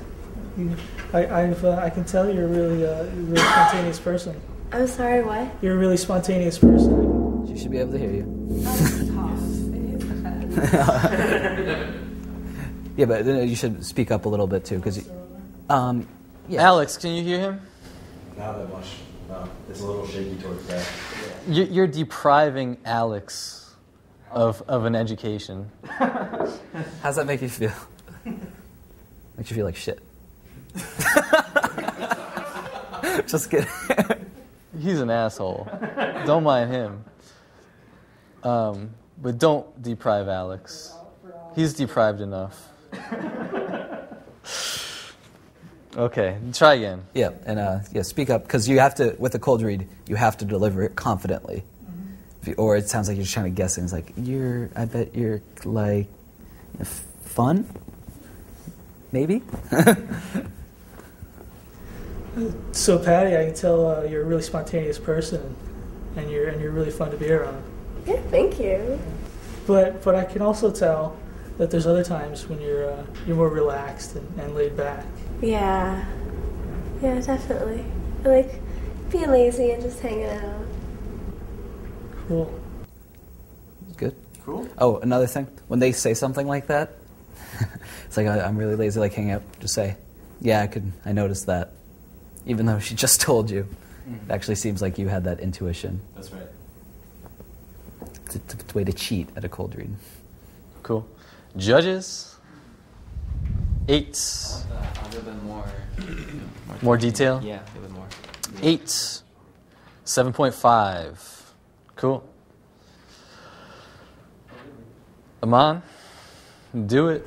I can tell you're a really spontaneous person. I'm sorry, what? You're a really spontaneous person. She should be able to hear you. Yeah, but you should speak up a little bit too, because yeah. Alex, can you hear him? Not that much. No, it's a little shaky towards that. You're depriving Alex of an education. How's that make you feel? Makes you feel like shit. Just kidding. He's an asshole. Don't mind him. But don't deprive Alex. He's deprived enough. Okay, try again. Yeah, and speak up, because you have to, with a cold read, you have to deliver it confidently. Or it sounds like you're just trying to guess things like, I bet you're like, fun? Maybe? So Patty, I can tell you're a really spontaneous person, and you're really fun to be around. Yeah, thank you. But I can also tell that there's other times when you're more relaxed and laid back. Yeah, definitely. I like being lazy and just hanging out. Cool. Good. Cool. Oh, another thing. When they say something like that, it's like, I'm really lazy, like hanging out. Just say, yeah, I noticed that. Even though she just told you. It actually seems like you had that intuition. That's right. It's a way to cheat at a cold read. Cool. Judges. 8. A little bit more. More detail? Yeah, a little bit more. 8. 7.5. Cool. Aman, do it.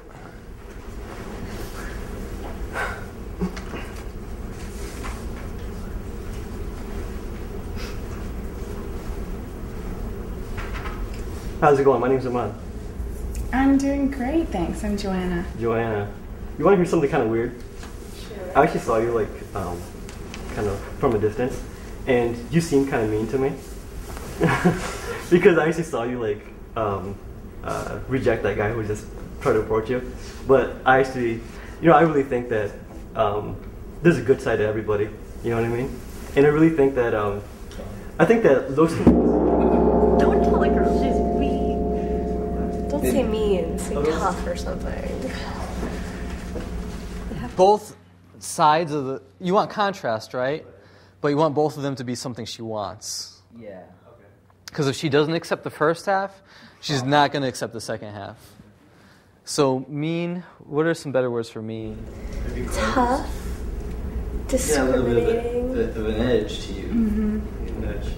How's it going? My name's Aman. I'm doing great, thanks. I'm Joanna. Joanna. You want to hear something kind of weird? Sure. I actually saw you kind of from a distance, and you seemed kind of mean to me. Because I actually saw you reject that guy who just tried to approach you. But I actually, I really think that there's a good side to everybody. You know what I mean? And I really think that those. Don't tell a girl she's mean. Don't say mean. Say tough or something. Both sides of you want contrast, right? But you want both of them to be something she wants. Yeah. Because if she doesn't accept the first half, she's not going to accept the second half. So mean, what are some better words for mean? Tough. Discriminating. Of an edge to you. Mm-hmm. An edge.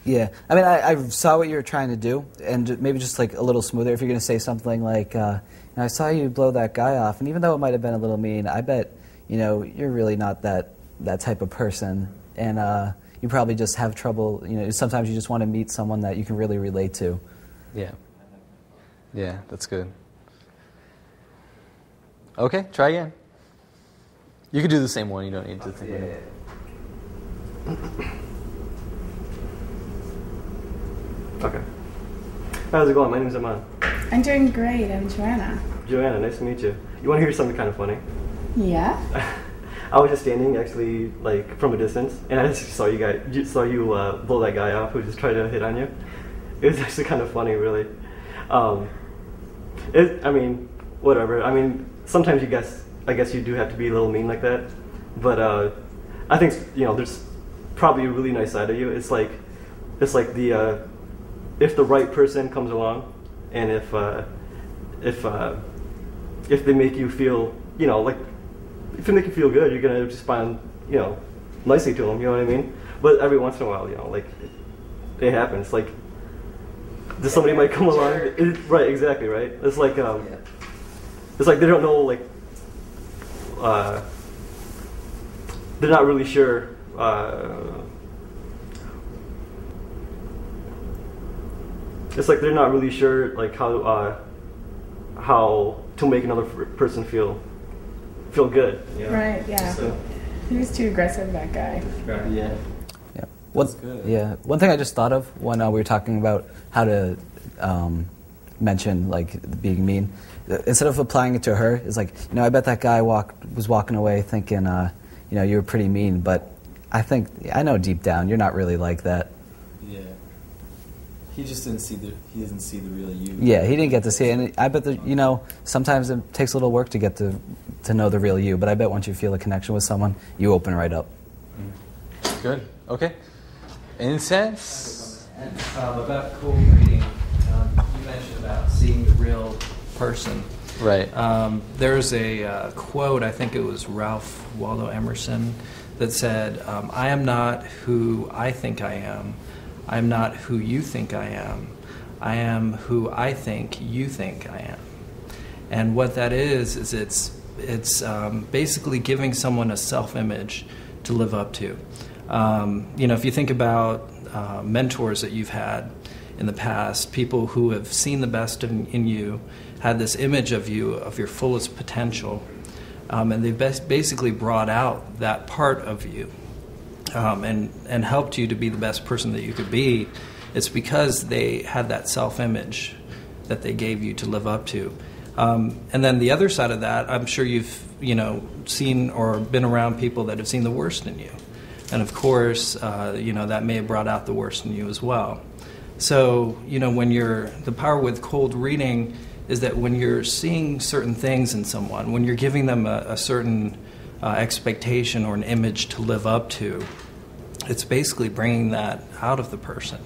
Yeah, I mean, I saw what you were trying to do, and maybe just like a little smoother. If you're going to say something like, I saw you blow that guy off, and even though it might have been a little mean, I bet, you're really not that type of person, and you probably just have trouble, sometimes you just want to meet someone that you can really relate to. Yeah. Yeah, that's good. Okay, try again. You could do the same one, you don't need to think of it. Okay. How's it going? My name's Aman. I'm doing great. I'm Joanna. Joanna, nice to meet you. You want to hear something kind of funny? Yeah? I was just standing actually from a distance, and I just saw you blow that guy off who just tried to hit on you. It was actually kind of funny, really. Whatever. I mean, sometimes I guess you do have to be a little mean like that, but I think there's probably a really nice side of you. It's like the if the right person comes along, and if they make you feel if they make you feel good, you're gonna respond nicely to them. You know what I mean? But every once in a while, it happens. Does somebody might come along? Right, exactly, right. It's like it's like they don't know, they're not really sure. It's like they're not really sure how to make another person feel good. Right. Yeah. So. He was too aggressive, that guy. Right. Yeah. One thing I just thought of when we were talking about how to mention being mean, instead of applying it to her, is I bet that guy was walking away thinking you were pretty mean, but I know deep down you're not really like that. Yeah. He just didn't see the real you. Yeah, he didn't get to see it, and I bet that sometimes it takes a little work to get to know the real you, but I bet once you feel a connection with someone, you open right up. Good. Okay. Incense. About cold reading, you mentioned about seeing the real person. Right. There's a quote, I think it was Ralph Waldo Emerson, that said, I am not who I think I am. I'm not who you think I am. I am who I think you think I am. And what that is it's basically giving someone a self-image to live up to. If you think about mentors that you've had in the past, people who have seen the best in you, had this image of you, of your fullest potential, and they've basically brought out that part of you and helped you to be the best person that you could be. It's because they had that self-image that they gave you to live up to. And then the other side of that, I'm sure you've seen or been around people that have seen the worst in you. And of course, that may have brought out the worst in you as well. So, the power with cold reading is that when you're seeing certain things in someone, when you're giving them a certain expectation or an image to live up to, it's basically bringing that out of the person.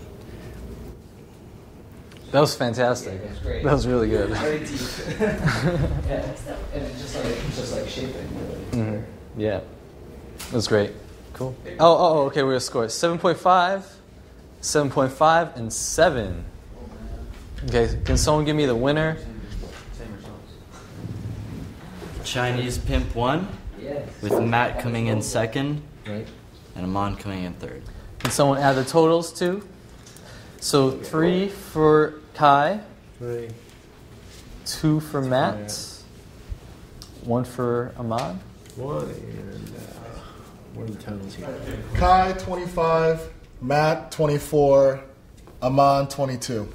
That was fantastic. Yeah, that's great. That was really good. Very deep. Yeah. And it's just like shaping, really. Mm-hmm. Yeah. That was great. Cool. Oh, okay, we're going to score 7.5, 7.5, and 7. Okay, can someone give me the winner? Chinese Pimp won, with Matt coming in second, right, and Aman coming in third. Can someone add the totals too? So 3 for Kai, 2 for Matt, 1 for Aman. 1 and what are the totals here? Kai 25, Matt 24, Aman 22.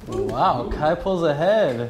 Wow, Kai pulls ahead.